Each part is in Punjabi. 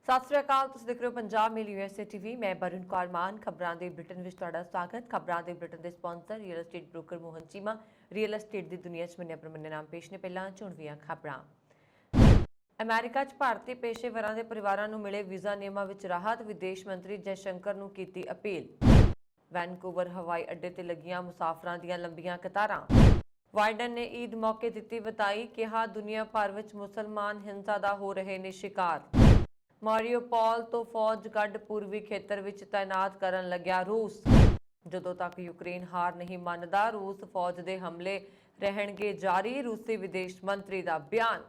ਸਤਿ ਸ੍ਰੀ ਅਕਾਲ। ਤੁਸੀਂ ਦੇਖ ਰਹੇ ਹੋ ਪੰਜਾਬ ਮੇਲ USA ਟੀਵੀ। ਮੈਂ ਬਰਨ ਕੌਰ ਮਾਨ। ਖਬਰਾਂ ਦੇ ਬ੍ਰਿਟਨ ਵਿੱਚ ਤੁਹਾਡਾ ਸਵਾਗਤ। ਖਬਰਾਂ ਦੇ ਬ੍ਰਿਟਨ ਦੇ sponsor real estate broker Mohan Cheema. Real estate ਦੀ ਦੁਨੀਆ 'ਚ ਮੰਨੇ ਨਾਮ ਪੇਸ਼ ਨੇ। ਪਹਿਲਾਂ ਚੁਣਵੀਆਂ ਖਬਰਾਂ। ਅਮਰੀਕਾ 'ਚ ਭਾਰਤੀ ਪੇਸ਼ੇਵਰਾਂ ਦੇ ਪਰਿਵਾਰਾਂ ਨੂੰ ਮਿਲੇ ਵੀਜ਼ਾ ਨਿਯਮਾਂ ਵਿੱਚ ਰਾਹਤ। ਵਿਦੇਸ਼ ਮੰਤਰੀ ਜੈਸ਼ੰਕਰ ਨੂੰ ਕੀਤੀ ਅਪੀਲ। ਵੈਨਕੂਵਰ ਹਵਾਈ ਅੱਡੇ ਤੇ ਲੱਗੀਆਂ ਮੁਸਾਫਰਾਂ ਦੀਆਂ ਲੰਬੀਆਂ ਕਤਾਰਾਂ। ਬਾਈਡਨ ਨੇ ਈਦ ਮੌਕੇ ਦਿੱਤੀ ਵਧਾਈ। ਕਿਹਾ ਦੁਨੀਆ ਭਰ ਵਿੱਚ ਮੁਸਲਮਾਨ ਹਿੰਸਾ ਦਾ ਹੋ ਰਹੇ ਨੇ ਸ਼ਿਕਾਰ। ਮਾਰੀਓਪੋਲ ਤੋਂ ਫੌਜ ਕੱਢ ਪੂਰਬੀ ਖੇਤਰ ਵਿੱਚ ਤਾਇਨਾਤ ਕਰਨ ਲੱਗਿਆ ਰੂਸ। ਜਦੋਂ ਤੱਕ ਯੂਕਰੇਨ ਹਾਰ ਨਹੀਂ ਮੰਨਦਾ, ਰੂਸ ਫੌਜ ਦੇ ਹਮਲੇ ਰਹਿਣਗੇ ਜਾਰੀ। ਰੂਸੀ ਵਿਦੇਸ਼ ਮੰਤਰੀ ਦਾ ਬਿਆਨ।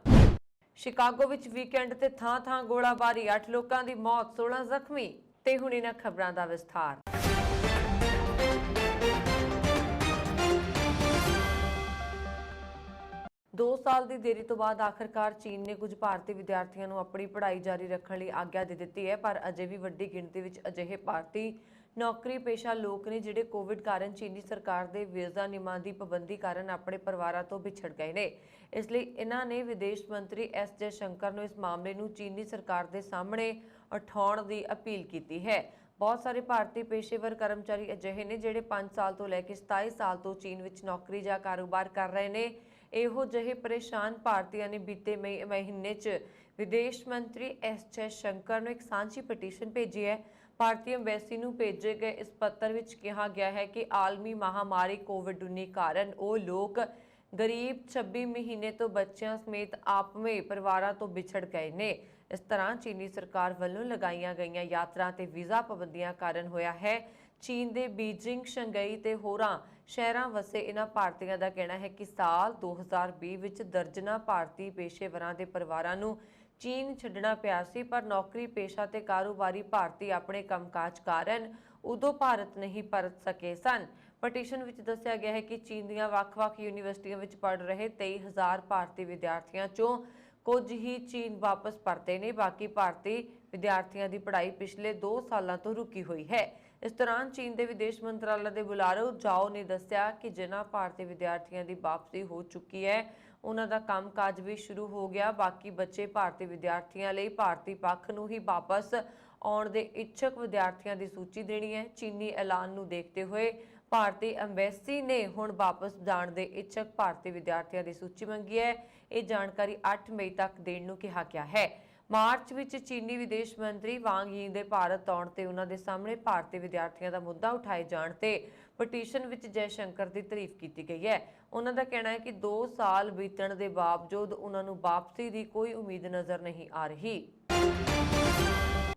ਸ਼ਿਕਾਗੋ ਵਿੱਚ ਵੀਕਐਂਡ ਤੇ ਥਾਂ-ਥਾਂ ਗੋਲਾਬਾਰੀ, 8 ਲੋਕਾਂ ਦੀ ਮੌਤ, 16 ਜ਼ਖਮੀ। ਤੇ ਹੁਣ ਇਹਨਾਂ ਖਬਰਾਂ ਦਾ ਵਿਸਥਾਰ। 2 ਸਾਲ ਦੀ ਦੇਰੀ ਤੋਂ ਬਾਅਦ ਆਖਰਕਾਰ ਚੀਨ ਨੇ ਕੁਝ ਭਾਰਤੀ ਵਿਦਿਆਰਥੀਆਂ ਨੂੰ ਆਪਣੀ ਪੜ੍ਹਾਈ ਜਾਰੀ ਰੱਖਣ ਲਈ ਆਗਿਆ ਦੇ ਦਿੱਤੀ ਹੈ, ਪਰ ਅਜੇ ਵੀ ਵੱਡੀ ਗਿਣਤੀ ਵਿੱਚ ਅਜਿਹੇ ਭਾਰਤੀ ਨੌਕਰੀ ਪੇਸ਼ਾ ਲੋਕ ਨੇ ਜਿਹੜੇ ਕੋਵਿਡ ਕਾਰਨ ਚੀਨੀ ਸਰਕਾਰ ਦੇ ਵੀਜ਼ਾ ਨਿਯਮਾਂ ਦੀ ਪਾਬੰਦੀ ਕਾਰਨ ਆਪਣੇ ਪਰਿਵਾਰਾਂ ਤੋਂ ਵਿਛੜ ਗਏ ਨੇ। ਇਸ ਲਈ ਇਹਨਾਂ ਨੇ ਵਿਦੇਸ਼ ਮੰਤਰੀ ਐਸ ਜੈਸ਼ੰਕਰ ਨੂੰ ਇਸ ਮਾਮਲੇ ਨੂੰ ਚੀਨੀ ਸਰਕਾਰ ਦੇ ਸਾਹਮਣੇ ਉਠਾਉਣ ਦੀ ਅਪੀਲ ਕੀਤੀ ਹੈ। ਬਹੁਤ ਸਾਰੇ ਭਾਰਤੀ ਪੇਸ਼ੇਵਰ ਕਰਮਚਾਰੀ ਅਜਿਹੇ ਨੇ ਜਿਹੜੇ 5 ਸਾਲ ਤੋਂ ਲੈ ਕੇ 27 ਸਾਲ ਤੋਂ ਚੀਨ ਵਿੱਚ ਨੌਕਰੀ ਜਾਂ ਕਾਰੋਬਾਰ ਕਰ ਰਹੇ ਨੇ। ਇਹੋ ਜਿਹੇ ਪਰੇਸ਼ਾਨ ਭਾਰਤੀਆਂ ਨੇ ਬੀਤੇ ਮਹੀਨੇ 'ਚ ਵਿਦੇਸ਼ ਮੰਤਰੀ ਐਸ ਜੈਸ਼ੰਕਰ ਨੂੰ ਇੱਕ ਸਾਂਝੀ ਪਟੀਸ਼ਨ ਭੇਜੀ ਹੈ। ਭਾਰਤੀ ਅੰਬੈਸੀ ਨੂੰ ਭੇਜੇ ਗਏ ਇਸ ਪੱਤਰ ਵਿੱਚ ਕਿਹਾ ਗਿਆ ਹੈ ਕਿ ਆਲਮੀ ਮਹਾਮਾਰੀ ਕੋਵਿਡ-19 ਕਾਰਨ ਉਹ ਲੋਕ ਗਰੀਬ 26 ਮਹੀਨੇ ਤੋਂ ਬੱਚਿਆਂ ਸਮੇਤ ਆਪਵੇਂ ਪਰਿਵਾਰਾਂ ਤੋਂ ਵਿਛੜ ਗਏ ਨੇ। ਇਸ ਤਰ੍ਹਾਂ ਚੀਨੀ ਸਰਕਾਰ ਵੱਲੋਂ ਲਗਾਈਆਂ ਗਈਆਂ ਯਾਤਰਾ ਤੇ ਵੀਜ਼ਾ ਪਾਬੰਦੀਆਂ ਕਾਰਨ ਹੋਇਆ ਹੈ। ਚੀਨ ਦੇ ਬੀਜਿੰਗ, ਸ਼ੰਘਾਈ ਤੇ ਹੋਰਾਂ ਸ਼ਹਿਰਾਂ ਵਸੇ ਇਹਨਾਂ ਭਾਰਤੀਆਂ ਦਾ ਕਹਿਣਾ ਹੈ ਕਿ ਸਾਲ 2020 ਵਿੱਚ ਦਰਜਨਾਂ ਭਾਰਤੀ ਪੇਸ਼ੇਵਰਾਂ ਦੇ ਪਰਿਵਾਰਾਂ ਨੂੰ ਚੀਨ ਛੱਡਣਾ ਪਿਆ ਸੀ, ਪਰ ਨੌਕਰੀ ਪੇਸ਼ਾ ਤੇ ਕਾਰੋਬਾਰੀ ਭਾਰਤੀ ਆਪਣੇ ਕੰਮਕਾਜ ਕਾਰਨ ਉਦੋਂ ਭਾਰਤ ਨਹੀਂ ਪਰਤ ਸਕੇ ਸਨ। ਪਟੀਸ਼ਨ ਵਿੱਚ ਦੱਸਿਆ ਗਿਆ ਹੈ ਕਿ ਚੀਨ ਦੀਆਂ ਵੱਖ-ਵੱਖ ਯੂਨੀਵਰਸਿਟੀਆਂ ਵਿੱਚ ਪੜ੍ਹ ਰਹੇ 23,000 ਭਾਰਤੀ ਵਿਦਿਆਰਥੀਆਂ 'ਚੋਂ ਕੁਝ ਹੀ ਚੀਨ ਵਾਪਸ ਪਰਤੇ ਨੇ। ਬਾਕੀ ਭਾਰਤੀ ਵਿਦਿਆਰਥੀਆਂ ਦੀ ਪੜ੍ਹਾਈ ਪਿਛਲੇ 2 ਸਾਲਾਂ ਤੋਂ ਰੁਕੀ ਹੋਈ ਹੈ। ਇਸ ਦੌਰਾਨ ਚੀਨ ਦੇ ਵਿਦੇਸ਼ ਮੰਤਰਾਲਾ ਦੇ ਬੁਲਾਰੇ ਜਾਓ ਨੇ ਦੱਸਿਆ ਕਿ ਜਿਨ੍ਹਾਂ ਭਾਰਤੀ ਵਿਦਿਆਰਥੀਆਂ ਦੀ ਵਾਪਸੀ ਹੋ ਚੁੱਕੀ ਹੈ, ਉਹਨਾਂ ਦਾ ਕੰਮਕਾਜ ਵੀ ਸ਼ੁਰੂ ਹੋ ਗਿਆ। ਬਾਕੀ ਬਚੇ ਭਾਰਤੀ ਵਿਦਿਆਰਥੀਆਂ ਲਈ ਭਾਰਤੀ ਪੱਖ ਨੂੰ ਹੀ ਵਾਪਸ ਆਉਣ ਦੇ ਇੱਛੁਕ ਵਿਦਿਆਰਥੀਆਂ ਦੀ ਸੂਚੀ ਦੇਣੀ ਹੈ। ਚੀਨੀ ਐਲਾਨ ਨੂੰ ਦੇਖਦੇ ਹੋਏ ਭਾਰਤੀ ਅੰਬੈਸੀ ਨੇ ਹੁਣ ਵਾਪਸ ਜਾਣ ਦੇ ਇੱਛੁਕ ਭਾਰਤੀ ਵਿਦਿਆਰਥੀਆਂ ਦੀ ਸੂਚੀ ਮੰਗੀ ਹੈ। ਇਹ ਜਾਣਕਾਰੀ 8 ਮਈ ਤੱਕ ਦੇਣ ਨੂੰ ਕਿਹਾ ਗਿਆ ਹੈ। ਮਾਰਚ ਵਿੱਚ ਚੀਨੀ ਵਿਦੇਸ਼ ਮੰਤਰੀ ਵਾਂਗ ਯੀ ਦੇ ਭਾਰਤ ਆਉਣ ਤੇ ਉਹਨਾਂ ਦੇ ਸਾਹਮਣੇ ਭਾਰਤੀ ਵਿਦਿਆਰਥੀਆਂ ਦਾ ਮੁੱਦਾ ਉਠਾਏ ਜਾਣ ਤੇ ਪਟੀਸ਼ਨ ਵਿੱਚ ਜੈਸ਼ੰਕਰ ਦੀ ਤਾਰੀਫ ਕੀਤੀ ਗਈ ਹੈ। ਉਹਨਾਂ ਦਾ ਕਹਿਣਾ ਹੈ ਕਿ 2 ਸਾਲ ਬੀਤਣ ਦੇ ਬਾਵਜੂਦ ਉਹਨਾਂ ਨੂੰ ਵਾਪਸੀ ਦੀ ਕੋਈ ਉਮੀਦ ਨਜ਼ਰ ਨਹੀਂ ਆ ਰਹੀ।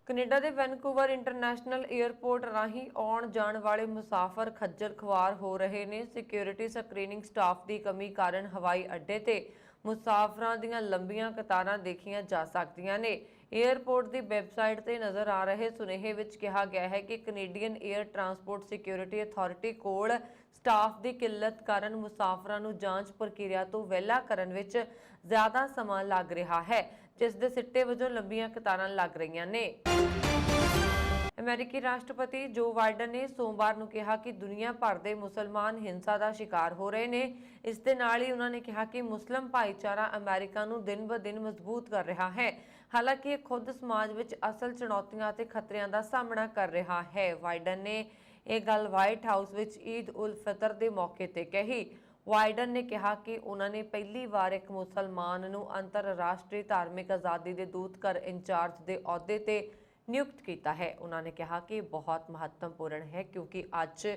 ਕੈਨੇਡਾ ਦੇ ਵੈਨਕੂਵਰ ਇੰਟਰਨੈਸ਼ਨਲ ਏਅਰਪੋਰਟ ਰਾਹੀਂ ਆਉਣ ਜਾਣ ਵਾਲੇ ਮੁਸਾਫਰ ਖੱਜਲ ਖੁਆਰ ਹੋ ਰਹੇ ਨੇ। ਸਿਕਿਉਰਿਟੀ ਸਕਰੀਨਿੰਗ ਸਟਾਫ ਦੀ ਕਮੀ ਕਾਰਨ ਹਵਾਈ ਅੱਡੇ ਤੇ ਮੁਸਾਫਰਾਂ ਦੀਆਂ ਲੰਬੀਆਂ ਕਤਾਰਾਂ ਦੇਖੀਆਂ ਜਾ ਸਕਦੀਆਂ ਨੇ। ਏਅਰਪੋਰਟ ਦੀ ਵੈਬਸਾਈਟ ਤੇ ਨਜ਼ਰ ਆ ਰਹੇ ਸੁਨੇਹੇ ਵਿੱਚ ਕਿਹਾ ਗਿਆ ਹੈ ਕਿ Canadian air transport security authority ਕੋਲ ਸਟਾਫ ਦੀ ਕਿੱਲਤ ਕਾਰਨ ਮੁਸਾਫਰਾਂ ਨੂੰ ਜਾਂਚ ਪ੍ਰਕਿਰਿਆ ਤੋਂ ਵਿਹਲਾ ਕਰਨ ਵਿੱਚ ਜ਼ਿਆਦਾ ਸਮਾਂ ਲੱਗ ਰਿਹਾ ਹੈ, ਜਿਸ ਦੇ ਸਿੱਟੇ ਵਜੋਂ ਲੰਬੀਆਂ ਕਤਾਰਾਂ ਲੱਗ ਰਹੀਆਂ ਨੇ। ਅਮਰੀਕੀ ਰਾਸ਼ਟਰਪਤੀ ਜੋ ਬਾਈਡਨ ਨੇ ਸੋਮਵਾਰ ਨੂੰ ਕਿਹਾ ਕਿ ਦੁਨੀਆ ਭਰ ਦੇ ਮੁਸਲਮਾਨ ਹਿੰਸਾ ਦਾ ਸ਼ਿਕਾਰ ਹੋ ਰਹੇ ਨੇ। ਇਸ ਦੇ ਨਾਲ ਹੀ ਉਹਨਾਂ ਨੇ ਕਿਹਾ ਕਿ ਮੁਸਲਿਮ ਭਾਈਚਾਰਾ ਅਮਰੀਕਾ ਨੂੰ ਦਿਨ-ਬ-ਦਿਨ ਮਜ਼ਬੂਤ ਕਰ ਰਿਹਾ ਹੈ, ਹਾਲਾਂਕਿ ਇਹ ਖੁਦ ਸਮਾਜ ਵਿੱਚ ਅਸਲ ਚੁਣੌਤੀਆਂ ਅਤੇ ਖਤਰਿਆਂ ਦਾ ਸਾਹਮਣਾ ਕਰ ਰਿਹਾ ਹੈ। ਬਾਈਡਨ ਨੇ ਇਹ ਗੱਲ ਵਾਈਟ ਹਾਊਸ ਵਿੱਚ ਈਦ ਉਲ ਫਿਤਰ ਦੇ ਮੌਕੇ ਤੇ ਕਹੀ। ਬਾਈਡਨ ਨੇ ਕਿਹਾ ਕਿ ਉਹਨਾਂ ਨੇ ਪਹਿਲੀ ਵਾਰ ਇੱਕ ਮੁਸਲਮਾਨ ਨੂੰ ਅੰਤਰਰਾਸ਼ਟਰੀ ਧਾਰਮਿਕ ਆਜ਼ਾਦੀ ਦੇ ਦੂਤ ਘਰ ਇੰਚਾਰਜ ਦੇ ਅਹੁਦੇ ਤੇ ਨਿਯੁਕਤ ਕੀਤਾ ਹੈ। ਉਹਨਾਂ ਨੇ ਕਿਹਾ ਕਿ ਇਹ ਬਹੁਤ ਮਹੱਤਵਪੂਰਨ ਹੈ ਕਿਉਂਕਿ ਅੱਜ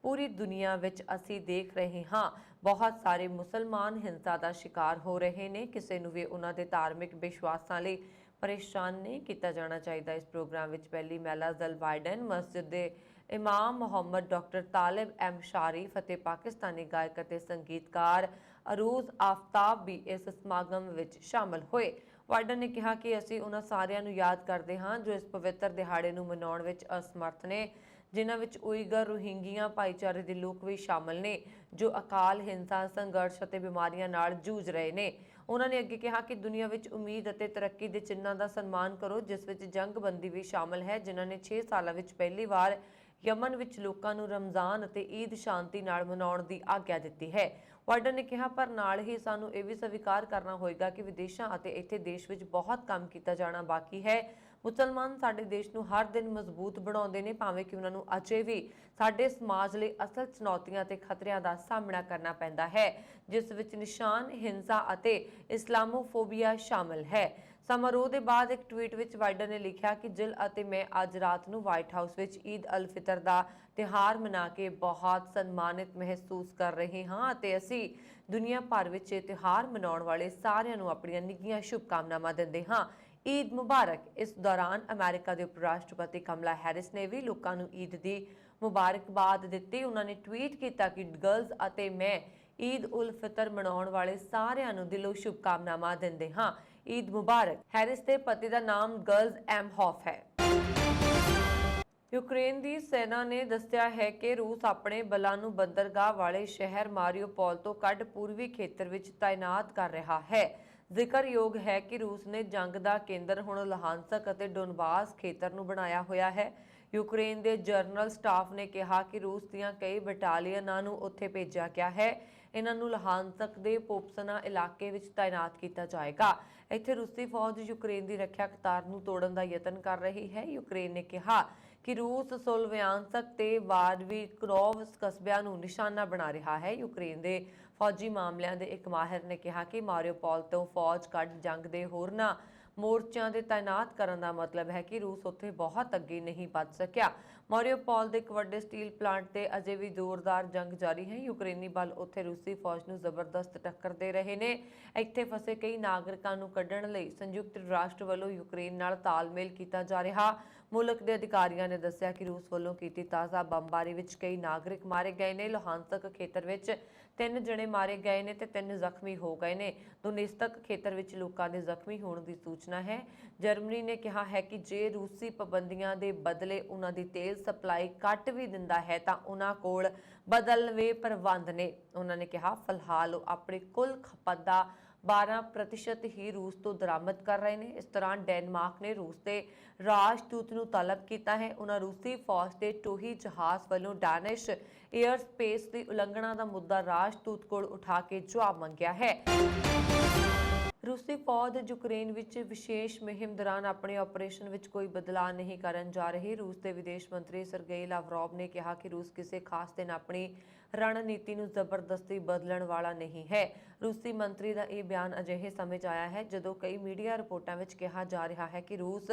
ਪੂਰੀ ਦੁਨੀਆ ਵਿੱਚ ਅਸੀਂ ਦੇਖ ਰਹੇ ਹਾਂ ਬਹੁਤ ਸਾਰੇ ਮੁਸਲਮਾਨ ਹਿੰਸਾ ਦਾ ਸ਼ਿਕਾਰ ਹੋ ਰਹੇ ਨੇ। ਕਿਸੇ ਨੂੰ ਵੀ ਉਹਨਾਂ ਦੇ ਧਾਰਮਿਕ ਵਿਸ਼ਵਾਸਾਂ ਲਈ ਪਰੇਸ਼ਾਨ ਨਹੀਂ ਕੀਤਾ ਜਾਣਾ ਚਾਹੀਦਾ। ਇਸ ਪ੍ਰੋਗਰਾਮ ਵਿੱਚ ਪਹਿਲੀ ਮਹਿਲਾ ਜ਼ਲ ਬਾਈਡਨ, ਮਸਜਿਦ ਦੇ ਇਮਾਮ ਮੁਹੰਮਦ ਡਾਕਟਰ ਤਾਲਿਬ ਐਮ ਸ਼ਾਰੀਫ ਅਤੇ ਪਾਕਿਸਤਾਨੀ ਗਾਇਕ ਅਤੇ ਸੰਗੀਤਕਾਰ ਅਰੂਜ਼ ਆਫਤਾਬ ਵੀ ਇਸ ਸਮਾਗਮ ਵਿੱਚ ਸ਼ਾਮਲ ਹੋਏ। ਬਾਈਡਨ ਨੇ ਕਿਹਾ ਕਿ ਅਸੀਂ ਉਹਨਾਂ ਸਾਰਿਆਂ ਨੂੰ ਯਾਦ ਕਰਦੇ ਹਾਂ ਜੋ ਇਸ ਪਵਿੱਤਰ ਦਿਹਾੜੇ ਨੂੰ ਮਨਾਉਣ ਵਿੱਚ ਅਸਮਰਥ ਨੇ, ਜਿਨ੍ਹਾਂ ਵਿੱਚ ਉਈਗਰ, ਰੋਹਿੰਗਿਆ ਭਾਈਚਾਰੇ ਦੇ ਲੋਕ ਵੀ ਸ਼ਾਮਲ ਨੇ ਜੋ ਅਕਾਲ, ਹਿੰਸਾ, ਸੰਘਰਸ਼ ਅਤੇ ਬਿਮਾਰੀਆਂ ਨਾਲ ਜੂਝ ਰਹੇ ਨੇ। ਉਹਨਾਂ ਨੇ ਅੱਗੇ ਕਿਹਾ ਕਿ ਦੁਨੀਆ ਵਿੱਚ ਉਮੀਦ ਅਤੇ ਤਰੱਕੀ ਦੇ ਚਿੰਨ੍ਹਾਂ ਦਾ ਸਨਮਾਨ ਕਰੋ, ਜਿਸ ਵਿੱਚ ਜੰਗਬੰਦੀ ਵੀ ਸ਼ਾਮਲ ਹੈ, ਜਿਨ੍ਹਾਂ ਨੇ 6 ਸਾਲਾਂ ਵਿੱਚ ਪਹਿਲੀ ਵਾਰ ਯਮਨ ਵਿੱਚ ਲੋਕਾਂ ਨੂੰ ਰਮਜ਼ਾਨ ਅਤੇ ਈਦ ਸ਼ਾਂਤੀ ਨਾਲ ਮਨਾਉਣ ਦੀ ਆਗਿਆ ਦਿੱਤੀ ਹੈ। ਬਾਈਡਨ ਨੇ ਕਿਹਾ, ਪਰ ਨਾਲ ਹੀ ਸਾਨੂੰ ਇਹ ਵੀ ਸਵੀਕਾਰ ਕਰਨਾ ਹੋਏਗਾ ਕਿ ਵਿਦੇਸ਼ਾਂ ਅਤੇ ਇੱਥੇ ਦੇਸ਼ ਵਿੱਚ ਬਹੁਤ ਕੰਮ ਕੀਤਾ ਜਾਣਾ ਬਾਕੀ ਹੈ। ਮੁਸਲਮਾਨ ਸਾਡੇ ਦੇਸ਼ ਨੂੰ ਹਰ ਦਿਨ ਮਜ਼ਬੂਤ ਬਣਾਉਂਦੇ ਨੇ, ਭਾਵੇਂ ਕਿ ਉਹਨਾਂ ਨੂੰ ਅਜੇ ਵੀ ਸਾਡੇ ਸਮਾਜ ਲਈ ਅਸਲ ਚੁਣੌਤੀਆਂ ਤੇ ਖਤਰਿਆਂ ਦਾ ਸਾਹਮਣਾ ਕਰਨਾ ਪੈਂਦਾ ਹੈ, ਜਿਸ ਵਿੱਚ ਨਿਸ਼ਾਨ ਹਿੰਸਾ ਅਤੇ ਇਸਲਾਮੋਫੋਬੀਆ ਸ਼ਾਮਲ ਹੈ। ਸਮਾਰੋਹ ਦੇ ਬਾਅਦ ਇੱਕ ਟਵੀਟ ਵਿੱਚ ਬਾਈਡਨ ਨੇ ਲਿਖਿਆ ਕਿ ਜਿਲ ਅਤੇ ਮੈਂ ਅੱਜ ਰਾਤ ਨੂੰ ਵਾਈਟ ਹਾਊਸ ਵਿੱਚ ਈਦ ਅਲ ਫਿਤਰ ਦਾ ਤਿਉਹਾਰ ਮਨਾ ਕੇ ਬਹੁਤ ਸਨਮਾਨਿਤ ਮਹਿਸੂਸ ਕਰ ਰਹੇ ਹਾਂ ਅਤੇ ਅਸੀਂ ਦੁਨੀਆ ਭਰ ਵਿੱਚ ਇਹ ਤਿਉਹਾਰ ਮਨਾਉਣ ਵਾਲੇ ਸਾਰਿਆਂ ਨੂੰ ਆਪਣੀਆਂ ਨਿੱਘੀਆਂ ਸ਼ੁਭਕਾਮਨਾਵਾਂ ਦਿੰਦੇ ਹਾਂ। ਈਦ ਮੁਬਾਰਕ। ਇਸ ਦੌਰਾਨ ਅਮਰੀਕਾ ਦੇ ਉਪ ਰਾਸ਼ਟਰਪਤੀ ਕਮਲਾ ਹੈਰਿਸ ਨੇ ਵੀ ਲੋਕਾਂ ਨੂੰ ਈਦ ਦੀ ਮੁਬਾਰਕਬਾਦ ਦਿੱਤੀ। ਉਹਨਾਂ ਨੇ ਟਵੀਟ ਕੀਤਾ ਕਿ ਗਰਲਜ਼ ਅਤੇ ਮੈਂ ਈਦ ਉਲ ਫਿਤਰ ਮਨਾਉਣ ਵਾਲੇ ਸਾਰਿਆਂ ਨੂੰ ਦਿਲੋਂ ਸ਼ੁਭਕਾਮਨਾਵਾਂ ਦਿੰਦੇ ਹਾਂ। ਈਦ ਮੁਬਾਰਕ। ਹੈਰਿਸ ਦੇ ਪਤੀ ਦਾ ਨਾਮ ਗਰਲਜ਼ ਐਮਹੌਫ ਹੈ। ਯੂਕਰੇਨ ਦੀ ਸੈਨਾ ਨੇ ਦੱਸਿਆ ਹੈ ਕਿ ਰੂਸ ਆਪਣੇ ਬਲਾਂ ਨੂੰ ਬੰਦਰਗਾਹ ਵਾਲੇ ਸ਼ਹਿਰ ਮਾਰੀਉਪੋਲ ਤੋਂ ਕੱਢ ਪੂਰਬੀ ਖੇਤਰ ਵਿੱਚ ਤਾਇਨਾਤ ਕਰ ਰਿਹਾ ਹੈ। ਜ਼ਿਕਰਯੋਗ ਹੈ ਕਿ ਰੂਸ ਨੇ ਜੰਗ ਦਾ ਕੇਂਦਰ ਹੁਣ ਲੁਹਾਨਸਕ ਅਤੇ ਡੋਨਬਾਸ ਖੇਤਰ ਨੂੰ ਬਣਾਇਆ ਹੋਇਆ ਹੈ। ਯੂਕਰੇਨ ਦੇ ਜਨਰਲ ਸਟਾਫ ਨੇ ਕਿਹਾ ਕਿ ਰੂਸ ਦੀਆਂ ਕਈ ਬਟਾਲੀਅਨਾਂ ਨੂੰ ਉੱਥੇ ਭੇਜਿਆ ਗਿਆ ਹੈ। ਇਹਨਾਂ ਨੂੰ ਲੁਹਾਨਸਕ ਦੇ ਪੋਪਸਨਾ ਇਲਾਕੇ ਵਿੱਚ ਤਾਇਨਾਤ ਕੀਤਾ ਜਾਏਗਾ। ਇੱਥੇ ਰੂਸੀ ਫੌਜ ਯੂਕਰੇਨ ਦੀ ਰੱਖਿਆ ਕਤਾਰ ਨੂੰ ਤੋੜਨ ਦਾ ਯਤਨ ਕਰ ਰਹੀ ਹੈ। ਯੂਕਰੇਨ ਨੇ ਕਿਹਾ ਕਿ ਰੂਸ ਸੋਲਵਿਆਨਸਕ ਤੇ ਵਾਰਵਿਕਰੋਵ ਕਸਬਿਆਂ ਨੂੰ ਨਿਸ਼ਾਨਾ ਬਣਾ ਰਿਹਾ ਹੈ। ਯੂਕਰੇਨ ਦੇ ਫੌਜੀ ਮਾਮਲਿਆਂ ਦੇ ਇੱਕ ਮਾਹਿਰ ਨੇ ਕਿਹਾ ਕਿ ਮਾਰੀਉਪੋਲ ਤੋਂ ਫੌਜ ਕੱਢ ਜੰਗ ਦੇ ਹੋਰਨਾਂ ਮੋਰਚਿਆਂ ਦੇ ਤਾਇਨਾਤ ਕਰਨ ਦਾ ਮਤਲਬ ਹੈ ਕਿ ਰੂਸ ਉੱਥੇ ਬਹੁਤ ਅੱਗੇ ਨਹੀਂ ਵੱਧ ਸਕਿਆ। ਮਾਰੀਉਪੋਲ ਦੇ ਇੱਕ ਵੱਡੇ ਸਟੀਲ ਪਲਾਂਟ ਤੇ ਅਜੇ ਵੀ ਜ਼ੋਰਦਾਰ ਜੰਗ ਜਾਰੀ ਹੈ। ਯੂਕਰੇਨੀ ਬਲ ਉੱਥੇ ਰੂਸੀ ਫੌਜ ਨੂੰ ਜ਼ਬਰਦਸਤ ਟੱਕਰ ਦੇ ਰਹੇ ਨੇ। ਇੱਥੇ ਫਸੇ ਕਈ ਨਾਗਰਿਕਾਂ ਨੂੰ ਕੱਢਣ ਲਈ ਸੰਯੁਕਤ ਰਾਸ਼ਟਰ ਵੱਲੋਂ ਯੂਕਰੇਨ ਨਾਲ ਤਾਲਮੇਲ ਕੀਤਾ ਜਾ ਰਿਹਾ। ਮੁਲਕ ਦੇ ਅਧਿਕਾਰੀਆਂ ਨੇ ਦੱਸਿਆ ਕਿ ਰੂਸ ਵੱਲੋਂ ਕੀਤੀ ਤਾਜ਼ਾ ਬੰਬਾਰੀ ਵਿੱਚ ਕਈ ਨਾਗਰਿਕ ਮਾਰੇ ਗਏ ਨੇ। ਲੁਹਾਨਸਕ ਖੇਤਰ ਵਿੱਚ 3 ਜਣੇ ਮਾਰੇ ਗਏ ਨੇ ਤੇ 3 ਜ਼ਖਮੀ ਹੋ ਗਏ ਨੇ। ਦੁਨੇਸਤਕ ਖੇਤਰ ਵਿੱਚ ਲੋਕਾਂ ਦੇ ਜ਼ਖਮੀ ਹੋਣ ਦੀ ਸੂਚਨਾ ਹੈ। ਜਰਮਨੀ ਨੇ ਕਿਹਾ ਹੈ ਕਿ ਜੇ ਰੂਸੀ ਪਾਬੰਦੀਆਂ ਦੇ ਬਦਲੇ ਉਹਨਾਂ ਦੀ ਤੇਲ ਸਪਲਾਈ ਕੱਟ ਵੀ ਦਿੰਦਾ ਹੈ ਤਾਂ ਉਹਨਾਂ ਕੋਲ ਬਦਲਵੇਂ ਪ੍ਰਬੰਧ ਨੇ। ਉਹਨਾਂ ਨੇ ਕਿਹਾ ਫਿਲਹਾਲ ਉਹ ਆਪਣੀ ਕੁੱਲ ਖਪਤ ਦਾ 12% ਹੀ ਰੂਸ ਤੋਂ ਦਰਾਮਦ ਕਰ ਰਹੇ ਨੇ। ਇਸ ਦੌਰਾਨ ਡੈਨਮਾਰਕ ਨੇ ਰੂਸ ਦੇ ਰਾਜਦੂਤ ਨੂੰ ਤਲਬ ਕੀਤਾ ਹੈ। ਉਹਨਾਂ ਰੂਸੀ ਫੌਜ ਦੇ ਟੋਹੀ ਜਹਾਜ਼ ਵੱਲੋਂ ਡੈਨਿਸ਼ ਏਅਰ ਸਪੇਸ ਦੀ ਉਲੰਘਣਾ ਦਾ ਮੁੱਦਾ ਰਾਜਦੂਤ ਕੋਲ ਉਠਾ ਕੇ ਜਵਾਬ ਮੰਗਿਆ ਹੈ। ਰੂਸੀ ਫੌਜ ਯੂਕਰੇਨ ਵਿੱਚ ਵਿਸ਼ੇਸ਼ ਮੁਹਿੰਮ ਦੌਰਾਨ ਆਪਣੇ ਆਪਰੇਸ਼ਨ ਵਿੱਚ ਕੋਈ ਬਦਲਾਅ ਨਹੀਂ ਕਰਨ ਜਾ ਰਹੀ। ਰੂਸ ਦੇ ਵਿਦੇਸ਼ ਮੰਤਰੀ ਸਰਗੇਈ ਲਾਵਰੋਵ ਨੇ ਕਿਹਾ ਕਿ ਰੂਸ ਕਿਸੇ ਖਾਸ ਦਿਨ ਆਪਣੀ ਰਣਨੀਤੀ ਨੂੰ ਜ਼ਬਰਦਸਤੀ ਬਦਲਣ ਵਾਲਾ ਨਹੀਂ ਹੈ। ਰੂਸੀ ਮੰਤਰੀ ਦਾ ਇਹ ਬਿਆਨ ਅਜਿਹੇ ਸਮੇਂ 'ਚ ਆਇਆ ਹੈ ਜਦੋਂ ਕਈ ਮੀਡੀਆ ਰਿਪੋਰਟਾਂ ਵਿੱਚ ਕਿਹਾ ਜਾ ਰਿਹਾ ਹੈ ਕਿ ਰੂਸ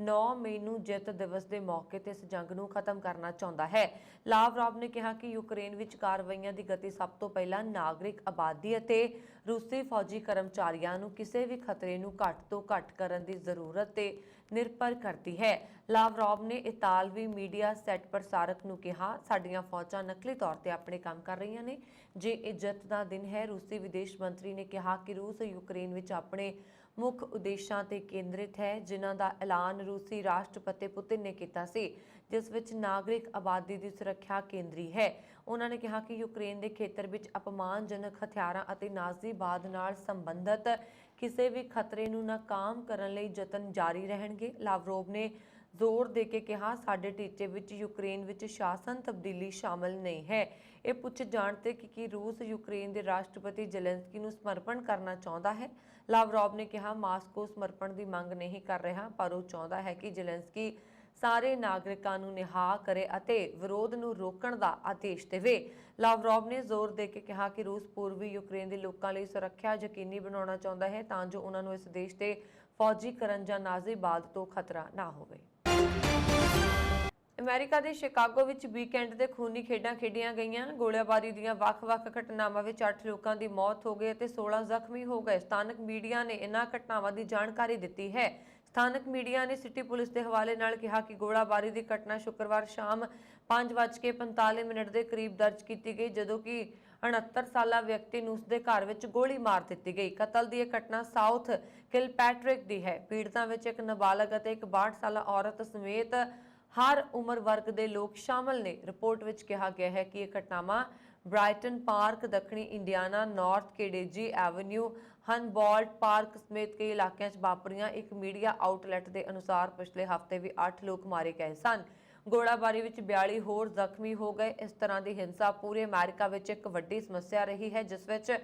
9 ਮਈ ਨੂੰ ਜਿੱਤ ਦਿਵਸ ਦੇ ਮੌਕੇ ਤੇ ਇਸ ਜੰਗ ਨੂੰ ਖਤਮ ਕਰਨਾ ਚਾਹੁੰਦਾ ਹੈ। ਲਾਵਰੋਵ ਨੇ ਕਿਹਾ ਕਿ ਯੂਕਰੇਨ ਵਿੱਚ ਕਾਰਵਾਈਆਂ ਦੀ ਗਤੀ ਸਭ ਤੋਂ ਪਹਿਲਾਂ ਨਾਗਰਿਕ ਆਬਾਦੀ ਅਤੇ ਰੂਸੀ ਫੌਜੀ ਕਰਮਚਾਰੀਆਂ ਨੂੰ ਕਿਸੇ ਵੀ ਖਤਰੇ ਨੂੰ ਘੱਟ ਤੋਂ ਘੱਟ ਕਰਨ ਦੀ ਜ਼ਰੂਰਤ ਤੇ ਨਿਰਭਰ ਕਰਦੀ ਹੈ। ਲਾਵਰੋਵ ਨੇ ਇਤਾਲਵੀ ਮੀਡੀਆ ਸੈਟ ਪ੍ਰਸਾਰਕ ਨੂੰ ਕਿਹਾ, ਸਾਡੀਆਂ ਫੌਜਾਂ ਨਕਲੀ ਤੌਰ ਤੇ ਆਪਣੇ ਕੰਮ ਕਰ ਰਹੀਆਂ ਨੇ। ਜੇ ਇਹ ਜਿੱਤ ਦਾ ਦਿਨ ਹੈ। ਰੂਸੀ ਵਿਦੇਸ਼ ਮੰਤਰੀ ਨੇ ਕਿਹਾ ਕਿ ਰੂਸ ਯੂਕਰੇਨ ਵਿੱਚ ਆਪਣੇ ਮੁੱਖ ਉਦੇਸ਼ਾਂ ਤੇ ਕੇਂਦਰਿਤ ਹੈ, ਜਿਨ੍ਹਾਂ ਦਾ ਐਲਾਨ ਰੂਸੀ ਰਾਸ਼ਟਰਪਤੀ ਪੁਤਿਨ ਨੇ ਕੀਤਾ ਸੀ, ਜਿਸ ਵਿੱਚ ਨਾਗਰਿਕ ਆਬਾਦੀ ਦੀ ਸੁਰੱਖਿਆ ਕੇਂਦਰੀ ਹੈ। ਉਹਨਾਂ ਨੇ ਕਿਹਾ ਕਿ ਯੂਕਰੇਨ ਦੇ ਖੇਤਰ ਵਿੱਚ ਅਪਮਾਨਜਨਕ ਹਥਿਆਰਾਂ ਅਤੇ ਨਾਜ਼ੀਵਾਦ ਨਾਲ ਸੰਬੰਧਿਤ ਕਿਸੇ ਵੀ ਖਤਰੇ ਨੂੰ ਨਾਕਾਮ ਕਰਨ ਲਈ ਯਤਨ ਜਾਰੀ ਰਹਿਣਗੇ। ਲਾਵਰੋਵ ਨੇ ਜ਼ੋਰ ਦੇ ਕੇ ਕਿਹਾ, ਸਾਡੇ ਟੀਚੇ ਵਿੱਚ ਯੂਕਰੇਨ ਵਿੱਚ ਸ਼ਾਸਨ ਤਬਦੀਲੀ ਸ਼ਾਮਲ ਨਹੀਂ ਹੈ। ਇਹ ਪੁੱਛ ਜਾਣ ਤੇ ਕਿ ਕੀ ਰੂਸ ਯੂਕਰੇਨ ਦੇ ਰਾਸ਼ਟਰਪਤੀ ਜ਼ੈਲੈਂਸਕੀ ਨੂੰ ਸਮਰਪਣ ਕਰਨਾ ਚਾਹੁੰਦਾ ਹੈ। ਲਾਵਰੋਵ ਨੇ ਕਿਹਾ, ਮਾਸਕੋ ਸਮਰਪਣ ਦੀ ਮੰਗ ਨਹੀਂ ਕਰ ਰਿਹਾ, ਪਰ ਉਹ ਚਾਹੁੰਦਾ ਹੈ ਕਿ ਜ਼ੈਲੈਂਸਕੀ ਸਾਰੇ ਨਾਗਰਿਕਾਂ ਨੂੰ ਨਿਹਾਂ ਕਰੇ ਅਤੇ ਵਿਰੋਧ ਨੂੰ ਰੋਕਣ ਦਾ ਆਦੇਸ਼ ਦੇਵੇ। ਲਾਵਰੋਵ ਨੇ ਜ਼ੋਰ ਦੇ ਕੇ ਕਿਹਾ ਕਿ ਰੂਸ ਪੂਰਬੀ ਯੂਕਰੇਨ ਦੇ ਲੋਕਾਂ ਲਈ ਸੁਰੱਖਿਆ ਯਕੀਨੀ ਬਣਾਉਣਾ ਚਾਹੁੰਦਾ ਹੈ ਤਾਂ ਜੋ ਉਹਨਾਂ ਨੂੰ ਇਸ ਦੇਸ਼ ਤੇ ਫੌਜੀਕਰਨ ਜਾਂ ਨਾਜ਼ੀਵਾਦ ਤੋਂ ਖਤਰਾ ਨਾ ਹੋਵੇ। ਅਮਰੀਕਾ ਦੇ ਸ਼ਿਕਾਗੋ ਵਿੱਚ ਵੀਕਐਂਡ ਦੇ ਖੂਨੀ ਖੇਡਾਂ ਖੇਡੀਆਂ ਗਈਆਂ। ਗੋਲੀਬਾਰੀ ਦੀਆਂ ਵੱਖ-ਵੱਖ ਘਟਨਾਵਾਂ ਵਿੱਚ 8 ਲੋਕਾਂ ਦੀ ਮੌਤ ਹੋ ਗਈ ਅਤੇ 16 ਜ਼ਖਮੀ ਹੋ ਗਏ। ਸਥਾਨਕ ਮੀਡੀਆ ਨੇ ਇਹਨਾਂ ਘਟਨਾਵਾਂ ਦੀ ਜਾਣਕਾਰੀ ਦਿੱਤੀ ਹੈ। ਸਥਾਨਕ ਮੀਡੀਆ ਨੇ ਸਿਟੀ ਪੁਲਿਸ ਦੇ ਹਵਾਲੇ ਨਾਲ ਕਿਹਾ ਕਿ ਗੋਲੀਬਾਰੀ ਦੀ ਘਟਨਾ ਸ਼ੁੱਕਰਵਾਰ ਸ਼ਾਮ 5:45 ਦੇ ਕਰੀਬ ਦਰਜ ਕੀਤੀ ਗਈ, ਜਦੋਂ ਕਿ 69 ਸਾਲਾ ਵਿਅਕਤੀ ਨੂੰ ਉਸਦੇ ਘਰ ਵਿੱਚ ਗੋਲੀ ਮਾਰ ਦਿੱਤੀ ਗਈ। ਕਤਲ ਦੀ ਇਹ ਘਟਨਾ ਸਾਊਥ ਕਿਲਪੈਟਰਿਕ ਦੀ ਹੈ। ਪੀੜਤਾਂ ਵਿੱਚ ਇੱਕ ਨਾਬਾਲਗ ਅਤੇ ਇੱਕ 62 ਸਾਲਾ ਔਰਤ ਸਮੇਤ ਹਰ ਉਮਰ ਵਰਗ ਦੇ ਲੋਕ ਸ਼ਾਮਲ ਨੇ। ਰਿਪੋਰਟ ਵਿੱਚ ਕਿਹਾ ਗਿਆ ਹੈ ਕਿ ਇਹ ਘਟਨਾਵਾਂ ਬ੍ਰਾਈਟਨ ਪਾਰਕ, ਦੱਖਣੀ ਇੰਡੀਆਨਾ, ਨਾਰਥ ਕੇਡੇਜੀ ਐਵਨਿਊ, ਹਨਬੋਲਟ ਪਾਰਕ ਸਮੇਤ ਕਈ ਇਲਾਕਿਆਂ 'ਚ ਵਾਪਰੀਆਂ। ਇੱਕ ਮੀਡੀਆ ਆਊਟਲੈਟ ਦੇ ਅਨੁਸਾਰ ਪਿਛਲੇ ਹਫ਼ਤੇ ਵੀ 8 ਲੋਕ ਮਾਰੇ ਗਏ ਸਨ। ਗੋਲੀਬਾਰੀ ਵਿੱਚ 42 ਹੋਰ ਜ਼ਖਮੀ ਹੋ ਗਏ। ਇਸ ਤਰ੍ਹਾਂ ਦੀ ਹਿੰਸਾ ਪੂਰੇ ਅਮਰੀਕਾ ਵਿੱਚ ਇੱਕ ਵੱਡੀ ਸਮੱਸਿਆ ਰਹੀ ਹੈ, ਜਿਸ ਵਿੱਚ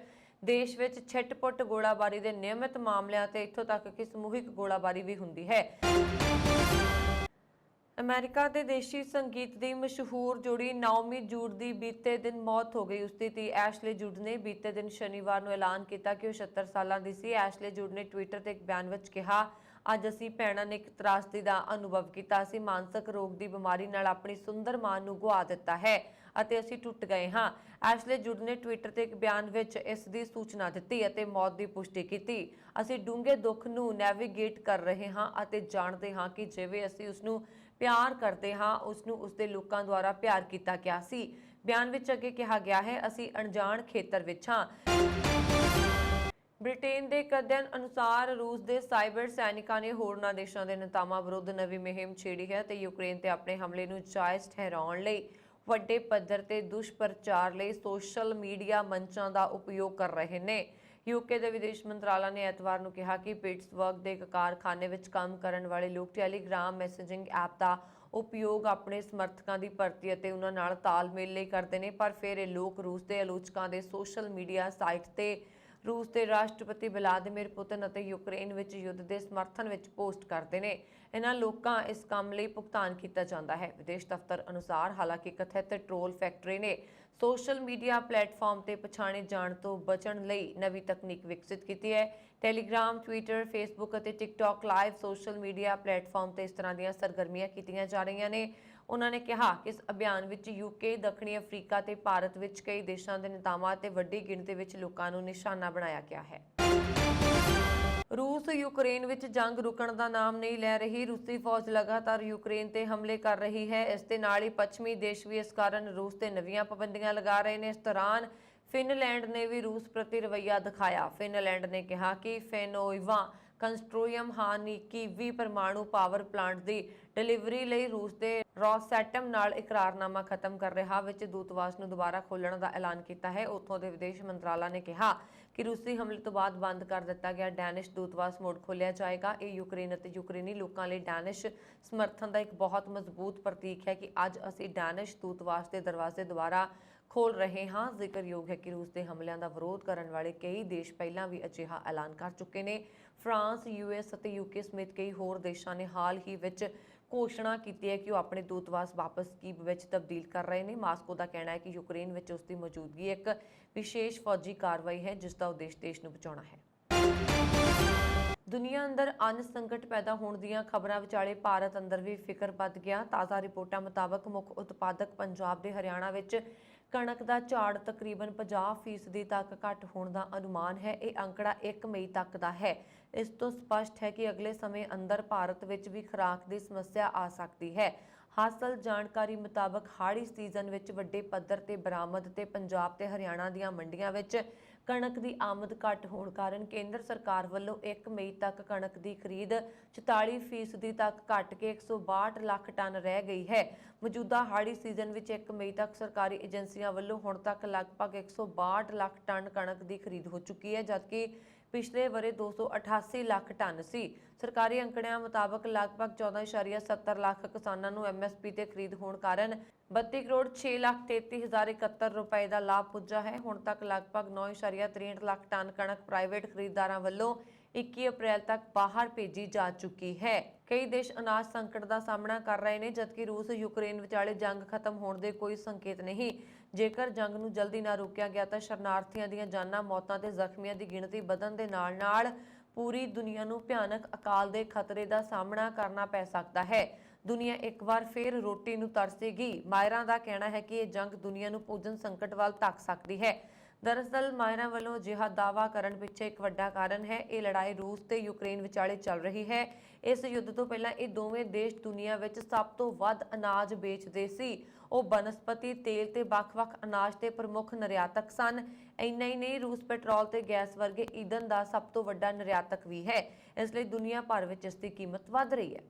ਦੇਸ਼ ਵਿੱਚ ਛਿੱਟ-ਪੁੱਟ ਗੋਲੀਬਾਰੀ ਦੇ ਨਿਯਮਿਤ ਮਾਮਲਿਆਂ ਤੇ ਇੱਥੋਂ ਤੱਕ ਕਿ ਸਮੂਹਿਕ ਗੋਲੀਬਾਰੀ ਵੀ ਹੁੰਦੀ ਹੈ। ਅਮਰੀਕਾ ਦੇ ਦੇਸ਼ੀ ਸੰਗੀਤ ਦੀ ਮਸ਼ਹੂਰ ਜੋੜੀ ਨਾਓਮੀ ਜੂਡ ਦੀ ਬੀਤੇ ਦਿਨ ਮੌਤ ਹੋ ਗਈ। ਉਸ ਦੀ ਧੀ ਐਸ਼ਲੇ ਜੂਡ ਨੇ ਬੀਤੇ ਦਿਨ ਸ਼ਨੀਵਾਰ ਨੂੰ ਐਲਾਨ ਕੀਤਾ ਕਿ ਉਹ 76 ਸਾਲਾਂ ਦੀ ਸੀ। ਐਸ਼ਲੇ ਜੂਡ ਨੇ ਟਵਿੱਟਰ ਤੇ ਇੱਕ ਬਿਆਨ ਵਿੱਚ ਕਿਹਾ, ਅੱਜ ਅਸੀਂ ਭੈਣਾਂ ਨੇ ਇੱਕ ਤਰਾਸਦੀ ਦਾ ਅਨੁਭਵ ਕੀਤਾ। ਅਸੀਂ ਮਾਨਸਿਕ ਰੋਗ ਦੀ ਬਿਮਾਰੀ ਨਾਲ ਆਪਣੀ ਸੁੰਦਰ ਮਾਂ ਨੂੰ ਗੁਆ ਦਿੱਤਾ ਹੈ ਅਤੇ ਅਸੀਂ ਟੁੱਟ ਗਏ ਹਾਂ। ਐਸ਼ਲੇ ਜੂਡ ਨੇ ਟਵਿੱਟਰ ਤੇ ਇੱਕ ਬਿਆਨ ਵਿੱਚ ਇਸ ਦੀ ਸੂਚਨਾ ਦਿੱਤੀ ਅਤੇ ਮੌਤ ਦੀ ਪੁਸ਼ਟੀ ਕੀਤੀ। ਅਸੀਂ ਡੂੰਘੇ ਦੁੱਖ ਨੂੰ ਨੈਵੀਗੇਟ ਕਰ ਰਹੇ ਹਾਂ ਅਤੇ ਜਾਣਦੇ ਹਾਂ ਕਿ ਜਿਵੇਂ ਅਸੀਂ ਉਸ ਨੂੰ ਪਿਆਰ ਕਰਦੇ ਹਾਂ, ਉਸ ਨੂੰ ਉਸਦੇ ਲੋਕਾਂ ਦੁਆਰਾ ਪਿਆਰ ਕੀਤਾ ਗਿਆ ਸੀ। ਬਿਆਨ ਵਿੱਚ ਅੱਗੇ ਕਿਹਾ ਗਿਆ ਹੈ, ਅਸੀਂ ਅਣਜਾਣ ਖੇਤਰ ਵਿੱਚ ਹਾਂ। ਬ੍ਰਿਟੇਨ ਦੇ ਇੱਕ ਅਧਿਐਨ ਅਨੁਸਾਰ ਰੂਸ ਦੇ ਸਾਈਬਰ ਸੈਨਿਕਾਂ ਨੇ ਹੋਰਨਾਂ ਦੇਸ਼ਾਂ ਦੇ ਨੇਤਾਵਾਂ ਵਿਰੁੱਧ ਨਵੀਂ ਮੁਹਿੰਮ ਛੇੜੀ ਹੈ ਤੇ ਯੂਕਰੇਨ ਤੇ ਆਪਣੇ ਹਮਲੇ ਨੂੰ ਜਾਇਜ਼ ਠਹਿਰਾਉਣ ਲਈ ਵੱਡੇ ਪੱਧਰ ਤੇ ਦੁਸ਼ਪ੍ਰਚਾਰ ਲਈ ਸੋਸ਼ਲ ਮੀਡੀਆ ਮੰਚਾਂ ਦਾ ਉਪਯੋਗ ਕਰ ਰਹੇ ਨੇ। ਯੂਕੇ ਦੇ ਵਿਦੇਸ਼ ਮੰਤਰਾਲਾ ਨੇ ਐਤਵਾਰ ਨੂੰ ਕਿਹਾ ਕਿ ਪਿਟਸਬਰਗ ਦੇ ਇੱਕ ਕਾਰਖਾਨੇ ਵਿੱਚ ਕੰਮ ਕਰਨ ਵਾਲੇ ਲੋਕ ਟੈਲੀਗ੍ਰਾਮ ਮੈਸੇਜਿੰਗ ਐਪ ਦਾ ਉਪਯੋਗ ਆਪਣੇ ਸਮਰਥਕਾਂ ਦੀ ਭਰਤੀ ਅਤੇ ਉਹਨਾਂ ਨਾਲ ਤਾਲਮੇਲ ਲਈ ਕਰਦੇ ਨੇ, ਪਰ ਫਿਰ ਇਹ ਲੋਕ ਰੂਸ ਦੇ ਆਲੋਚਕਾਂ ਦੇ ਸੋਸ਼ਲ ਮੀਡੀਆ ਸਾਈਟ ਤੇ ਰੂਸ ਦੇ ਰਾਸ਼ਟਰਪਤੀ ਵਲਾਦੀਮੀਰ ਪੁਤਿਨ ਅਤੇ ਯੂਕਰੇਨ ਵਿੱਚ ਯੁੱਧ ਦੇ ਸਮਰਥਨ ਵਿੱਚ ਪੋਸਟ ਕਰਦੇ ਨੇ। ਇਹਨਾਂ ਲੋਕਾਂ ਇਸ ਕੰਮ ਲਈ ਭੁਗਤਾਨ ਕੀਤਾ ਜਾਂਦਾ ਹੈ। ਵਿਦੇਸ਼ ਦਫ਼ਤਰ ਅਨੁਸਾਰ ਹਾਲਾਂਕਿ ਕਥਿਤ ਟ੍ਰੋਲ ਫੈਕਟਰੀ ਨੇ ਸੋਸ਼ਲ ਮੀਡੀਆ ਪਲੇਟਫਾਰਮ ਤੇ ਪਛਾਣੇ ਜਾਣ ਤੋਂ ਬਚਣ ਲਈ ਨਵੀਂ ਤਕਨੀਕ ਵਿਕਸਿਤ ਕੀਤੀ ਹੈ। ਟੈਲੀਗ੍ਰਾਮ, ਟਵਿੱਟਰ, ਫੇਸਬੁੱਕ ਅਤੇ TikTok live social media platform ਤੇ ਇਸ ਤਰ੍ਹਾਂ ਦੀਆਂ ਸਰਗਰਮੀਆਂ ਕੀਤੀਆਂ ਜਾ ਰਹੀਆਂ ਨੇ। ਉਹਨਾਂ ਨੇ ਕਿਹਾ ਕਿ ਇਸ ਅਭਿਆਨ ਵਿੱਚ ਯੂਕੇ, ਦੱਖਣੀ ਅਫਰੀਕਾ ਤੇ ਭਾਰਤ ਵਿੱਚ ਕਈ ਦੇਸ਼ਾਂ ਦੇ ਨੇਤਾਵਾਂ ਤੇ ਵੱਡੀ ਗਿਣਤੀ ਵਿੱਚ ਲੋਕਾਂ ਨੂੰ ਨਿਸ਼ਾਨਾ ਬਣਾਇਆ ਗਿਆ ਹੈ। ਰੂਸ ਯੂਕਰੇਨ ਵਿੱਚ ਜੰਗ ਰੁਕਣ ਦਾ ਨਾਮ ਨਹੀਂ ਲੈ ਰਹੀ। ਰੂਸੀ ਫੌਜ ਲਗਾਤਾਰ ਯੂਕਰੇਨ ਤੇ ਹਮਲੇ ਕਰ ਰਹੀ ਹੈ। ਇਸ ਦੇ ਨਾਲ ਹੀ ਪੱਛਮੀ ਦੇਸ਼ ਵੀ ਇਸ ਕਾਰਨ ਰੂਸ ਤੇ ਨਵੀਆਂ ਪਾਬੰਦੀਆਂ ਲਗਾ ਰਹੇ ਨੇ। ਇਸ ਦੌਰਾਨ ਫਿਨਲੈਂਡ ਨੇ ਵੀ ਰੂਸ ਪ੍ਰਤੀ ਰਵੱਈਆ ਦਿਖਾਇਆ। ਫਿਨਲੈਂਡ ਨੇ ਕਿਹਾ ਕਿ ਫੈਨੋਇਵਾ ਕੰਸਟਰੋਇਮ ਹਾਨੀਕੀ ਪਰਮਾਣੂ ਪਾਵਰ ਪਲਾਂਟ ਦੀ ਡਿਲੀਵਰੀ ਲਈ ਰੂਸ ਦੇ ਰੋਸੈਟਮ ਨਾਲ ਇਕਰਾਰਨਾਮਾ ਖਤਮ ਕਰ ਰਿਹਾ ਵਿੱਚ ਦੂਤਵਾਸ ਨੂੰ ਦੁਬਾਰਾ ਖੋਲ੍ਹਣ ਦਾ ਐਲਾਨ ਕੀਤਾ ਹੈ। ਉੱਥੋਂ ਦੇ ਵਿਦੇਸ਼ ਮੰਤਰਾਲਾ ਨੇ ਕਿਹਾ ਕਿ ਰੂਸੀ ਹਮਲੇ ਤੋਂ ਬਾਅਦ ਬੰਦ ਕਰ ਦਿੱਤਾ ਗਿਆ ਡੈਨਿਸ਼ ਦੂਤਵਾਸ ਮੁੜ ਖੋਲ੍ਹਿਆ ਜਾਏਗਾ। ਇਹ ਯੂਕਰੇਨ ਅਤੇ ਯੂਕਰੇਨੀ ਲੋਕਾਂ ਲਈ ਡੈਨਿਸ਼ ਸਮਰਥਨ ਦਾ ਇੱਕ ਬਹੁਤ ਮਜ਼ਬੂਤ ਪ੍ਰਤੀਕ ਹੈ ਕਿ ਅੱਜ ਅਸੀਂ ਡੈਨਿਸ਼ ਦੂਤਵਾਸ ਦੇ ਦਰਵਾਜ਼ੇ ਦੁਬਾਰਾ ਖੋਲ੍ਹ ਰਹੇ ਹਾਂ। ਜ਼ਿਕਰਯੋਗ ਹੈ ਕਿ ਰੂਸ ਦੇ ਹਮਲਿਆਂ ਦਾ ਵਿਰੋਧ ਕਰਨ ਵਾਲੇ ਕਈ ਦੇਸ਼ ਪਹਿਲਾਂ ਵੀ ਅਜਿਹਾ ਐਲਾਨ ਕਰ ਚੁੱਕੇ ਨੇ। ਫਰਾਂਸ, ਯੂਐਸ ਅਤੇ ਯੂਕੇ ਸਮੇਤ ਕਈ ਹੋਰ ਦੇਸ਼ਾਂ ਨੇ ਹਾਲ ਹੀ ਵਿੱਚ ਘੋਸ਼ਣਾ ਕੀਤੀ ਹੈ ਕਿ ਉਹ ਆਪਣੇ ਦੂਤਵਾਸ ਵਾਪਸ ਕੀਵ ਵਿੱਚ ਤਬਦੀਲ ਕਰ ਰਹੇ ਨੇ। ਮਾਸਕੋ ਦਾ ਕਹਿਣਾ ਹੈ ਕਿ ਯੂਕਰੇਨ ਵਿੱਚ ਉਸ ਦੀ ਮੌਜੂਦਗੀ ਇੱਕ ਵਿਸ਼ੇਸ਼ ਫੌਜੀ ਕਾਰਵਾਈ ਹੈ ਜਿਸ ਦਾ ਉਦੇਸ਼ ਦੇਸ਼ ਨੂੰ ਬਚਾਉਣਾ ਹੈ। ਦੁਨੀਆ ਅੰਦਰ ਅੰਨ ਸੰਕਟ ਪੈਦਾ ਹੋਣ ਦੀਆਂ ਖਬਰਾਂ ਵਿਚਾਲੇ ਭਾਰਤ ਅੰਦਰ ਵੀ ਫਿਕਰ ਵੱਧ ਗਿਆ। ਤਾਜ਼ਾ ਰਿਪੋਰਟਾਂ ਮੁਤਾਬਕ ਮੁੱਖ ਉਤਪਾਦਕ ਪੰਜਾਬ ਦੇ ਹਰਿਆਣਾ ਵਿੱਚ ਕਣਕ ਦਾ ਝਾੜ ਤਕਰੀਬਨ 50% ਤੱਕ ਘੱਟ ਹੋਣ ਦਾ ਅਨੁਮਾਨ ਹੈ। ਇਹ ਅੰਕੜਾ 1 ਮਈ ਤੱਕ ਦਾ ਹੈ। ਇਸ ਤੋਂ ਸਪਸ਼ਟ ਹੈ ਕਿ ਅਗਲੇ ਸਮੇਂ ਅੰਦਰ ਭਾਰਤ ਵਿੱਚ ਵੀ ਖੁਰਾਕ ਦੀ ਸਮੱਸਿਆ ਆ ਸਕਦੀ ਹੈ। ਹਾਸਲ ਜਾਣਕਾਰੀ ਮੁਤਾਬਕ ਹਾੜੀ ਸੀਜ਼ਨ ਵਿੱਚ ਵੱਡੇ ਪੱਧਰ ਤੇ ਬਰਾਮਦ ਤੇ ਪੰਜਾਬ ਤੇ ਹਰਿਆਣਾ ਦੀਆਂ ਮੰਡੀਆਂ ਵਿੱਚ ਕਣਕ ਦੀ ਆਮਦ ਘੱਟ ਹੋਣ ਕਾਰਨ ਕੇਂਦਰ ਸਰਕਾਰ ਵੱਲੋਂ 1 ਮਈ ਤੱਕ ਕਣਕ ਦੀ ਖਰੀਦ 44% ਤੱਕ ਘੱਟ ਕੇ 162 ਲੱਖ ਟਨ ਰਹਿ ਗਈ ਹੈ। ਮੌਜੂਦਾ ਹਾੜੀ ਸੀਜ਼ਨ ਵਿੱਚ 1 ਮਈ ਤੱਕ ਸਰਕਾਰੀ ਏਜੰਸੀਆਂ ਵੱਲੋਂ ਹੁਣ ਤੱਕ ਲਗਭਗ 162 ਲੱਖ ਟਨ ਕਣਕ ਦੀ ਖਰੀਦ ਹੋ ਚੁੱਕੀ ਹੈ, ਜਦਕਿ ਪਿਛਲੇ ਵਰੇ 288 ਲੱਖ ਟਨ ਸੀ। ਸਰਕਾਰੀ ਅੰਕੜਿਆਂ ਮੁਤਾਬਕ ਲਗਭਗ 14.70 ਲੱਖ ਕਿਸਾਨਾਂ ਨੂੰ ਐਮਐਸਪੀ ਤੇ ਖਰੀਦ ਹੋਣ ਕਾਰਨ 32 ਕਰੋੜ 6,33,071 ਰੁਪਏ ਦਾ ਲਾਭ ਪੁੱਜਾ ਹੈ। ਹੁਣ ਤੱਕ ਲਗਭਗ 9.63 ਲੱਖ ਟਨ ਕਣਕ ਪ੍ਰਾਈਵੇਟ ਖਰੀਦਦਾਰਾਂ ਵੱਲੋਂ 21 ਅਪ੍ਰੈਲ ਤੱਕ ਬਾਹਰ ਭੇਜੀ ਜਾ ਚੁੱਕੀ ਹੈ। ਕਈ ਦੇਸ਼ ਅਨਾਜ ਸੰਕਟ ਦਾ ਸਾਹਮਣਾ ਕਰ ਰਹੇ ਨੇ, ਜਦਕਿ ਰੂਸ ਯੂਕਰੇਨ ਵਿਚਾਲੇ ਜੰਗ ਖਤਮ ਹੋਣ ਦੇ ਕੋਈ ਸੰਕੇਤ ਨਹੀਂ। ਜੇਕਰ ਜੰਗ ਨੂੰ ਜਲਦੀ ਨਾ ਰੋਕਿਆ ਗਿਆ ਤਾਂ ਸ਼ਰਨਾਰਥੀਆਂ ਦੀਆਂ ਜਾਨਾਂ, ਮੌਤਾਂ ਤੇ ਜ਼ਖਮੀਆਂ ਦੀ ਗਿਣਤੀ ਵਧਣ ਦੇ ਨਾਲ-ਨਾਲ ਪੂਰੀ ਦੁਨੀਆ ਨੂੰ ਭਿਆਨਕ ਅਕਾਲ ਦੇ ਖਤਰੇ ਦਾ ਸਾਹਮਣਾ ਕਰਨਾ ਪੈ ਸਕਦਾ ਹੈ। ਦੁਨੀਆ ਇੱਕ ਵਾਰ ਫਿਰ ਰੋਟੀ ਨੂੰ ਤਰਸੇਗੀ। ਮਾਹਿਰਾਂ ਦਾ ਕਹਿਣਾ ਹੈ ਕਿ ਇਹ ਜੰਗ ਦੁਨੀਆ ਨੂੰ ਭੋਜਨ ਸੰਕਟ ਵੱਲ ਧੱਕ ਸਕਦੀ ਹੈ। ਦਰਅਸਲ ਮਾਹਿਰਾਂ ਵੱਲੋਂ ਅਜਿਹਾ ਦਾਅਵਾ ਕਰਨ ਪਿੱਛੇ ਇੱਕ ਵੱਡਾ ਕਾਰਨ ਹੈ। ਇਹ ਲੜਾਈ ਰੂਸ ਤੇ ਯੂਕਰੇਨ ਵਿਚਾਲੇ ਚੱਲ ਰਹੀ ਹੈ। ਇਸ ਯੁੱਧ ਤੋਂ ਪਹਿਲਾਂ ਇਹ ਦੋਵੇਂ ਦੇਸ਼ ਦੁਨੀਆ ਵਿੱਚ ਸਭ ਤੋਂ ਵੱਧ ਅਨਾਜ ਵੇਚਦੇ ਸੀ। ਉਹ ਬਨਸਪਤੀ ਤੇਲ ਤੇ ਵੱਖ-ਵੱਖ ਅਨਾਜ ਦੇ ਪ੍ਰਮੁੱਖ ਨਿਰਯਾਤਕ ਸਨ। ਇੰਨਾ ਹੀ ਨਹੀਂ, ਰੂਸ ਪੈਟਰੋਲ ਤੇ ਗੈਸ ਵਰਗੇ ਈਂਧਨ ਦਾ ਸਭ ਤੋਂ ਵੱਡਾ ਨਿਰਯਾਤਕ ਵੀ ਹੈ। ਇਸ ਲਈ ਦੁਨੀਆ ਭਰ ਵਿੱਚ ਇਸ ਦੀ ਕੀਮਤ ਵੱਧ ਰਹੀ ਹੈ।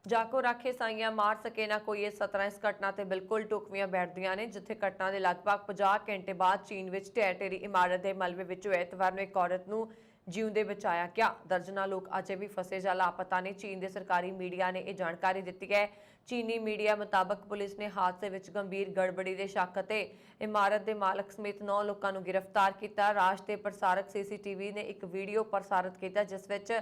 ਜਾਕੋ ਰਾਖੇ ਸਾਈਆਂ ਮਾਰ ਸਕੇ ਨਾ ਕੋਈ, ਇਸ ਤਰ੍ਹਾਂ ਇਸ ਘਟਨਾ ਤੇ ਬਿਲਕੁਲ ਢੁਕਵੀਆਂ ਬੈਠਦੀਆਂ ਨੇ, ਜਿੱਥੇ ਘਟਨਾ ਦੇ ਲਗਭਗ 50 ਘੰਟੇ ਬਾਅਦ ਚੀਨ ਵਿੱਚ ਢਹਿ-ਢੇਰੀ ਇਮਾਰਤ ਦੇ ਮਲਬੇ ਵਿੱਚੋਂ ਐਤਵਾਰ ਨੂੰ ਇੱਕ ਔਰਤ ਨੂੰ ਜਿਉਂਦੇ ਬਚਾਇਆ ਗਿਆ। ਦਰਜਨਾਂ ਲੋਕ ਅਜੇ ਵੀ ਫਸੇ ਜਾਂ ਲਾਪਤਾ ਨੇ। ਚੀਨ ਦੇ ਸਰਕਾਰੀ ਮੀਡੀਆ ਨੇ ਇਹ ਜਾਣਕਾਰੀ ਦਿੱਤੀ ਹੈ। ਚੀਨੀ ਮੀਡੀਆ ਮੁਤਾਬਕ ਪੁਲਿਸ ਨੇ ਹਾਦਸੇ ਵਿੱਚ ਗੰਭੀਰ ਗੜਬੜੀ ਦੇ ਸ਼ੱਕ ਅਤੇ ਇਮਾਰਤ ਦੇ ਮਾਲਕ ਸਮੇਤ 9 ਲੋਕਾਂ ਨੂੰ ਗ੍ਰਿਫਤਾਰ ਕੀਤਾ। ਰਾਜ ਦੇ ਪ੍ਰਸਾਰਕ ਸੀਸੀਟੀਵੀ ਨੇ ਇੱਕ ਵੀਡੀਓ ਪ੍ਰਸਾਰਿਤ ਕੀਤਾ ਜਿਸ ਵਿੱਚ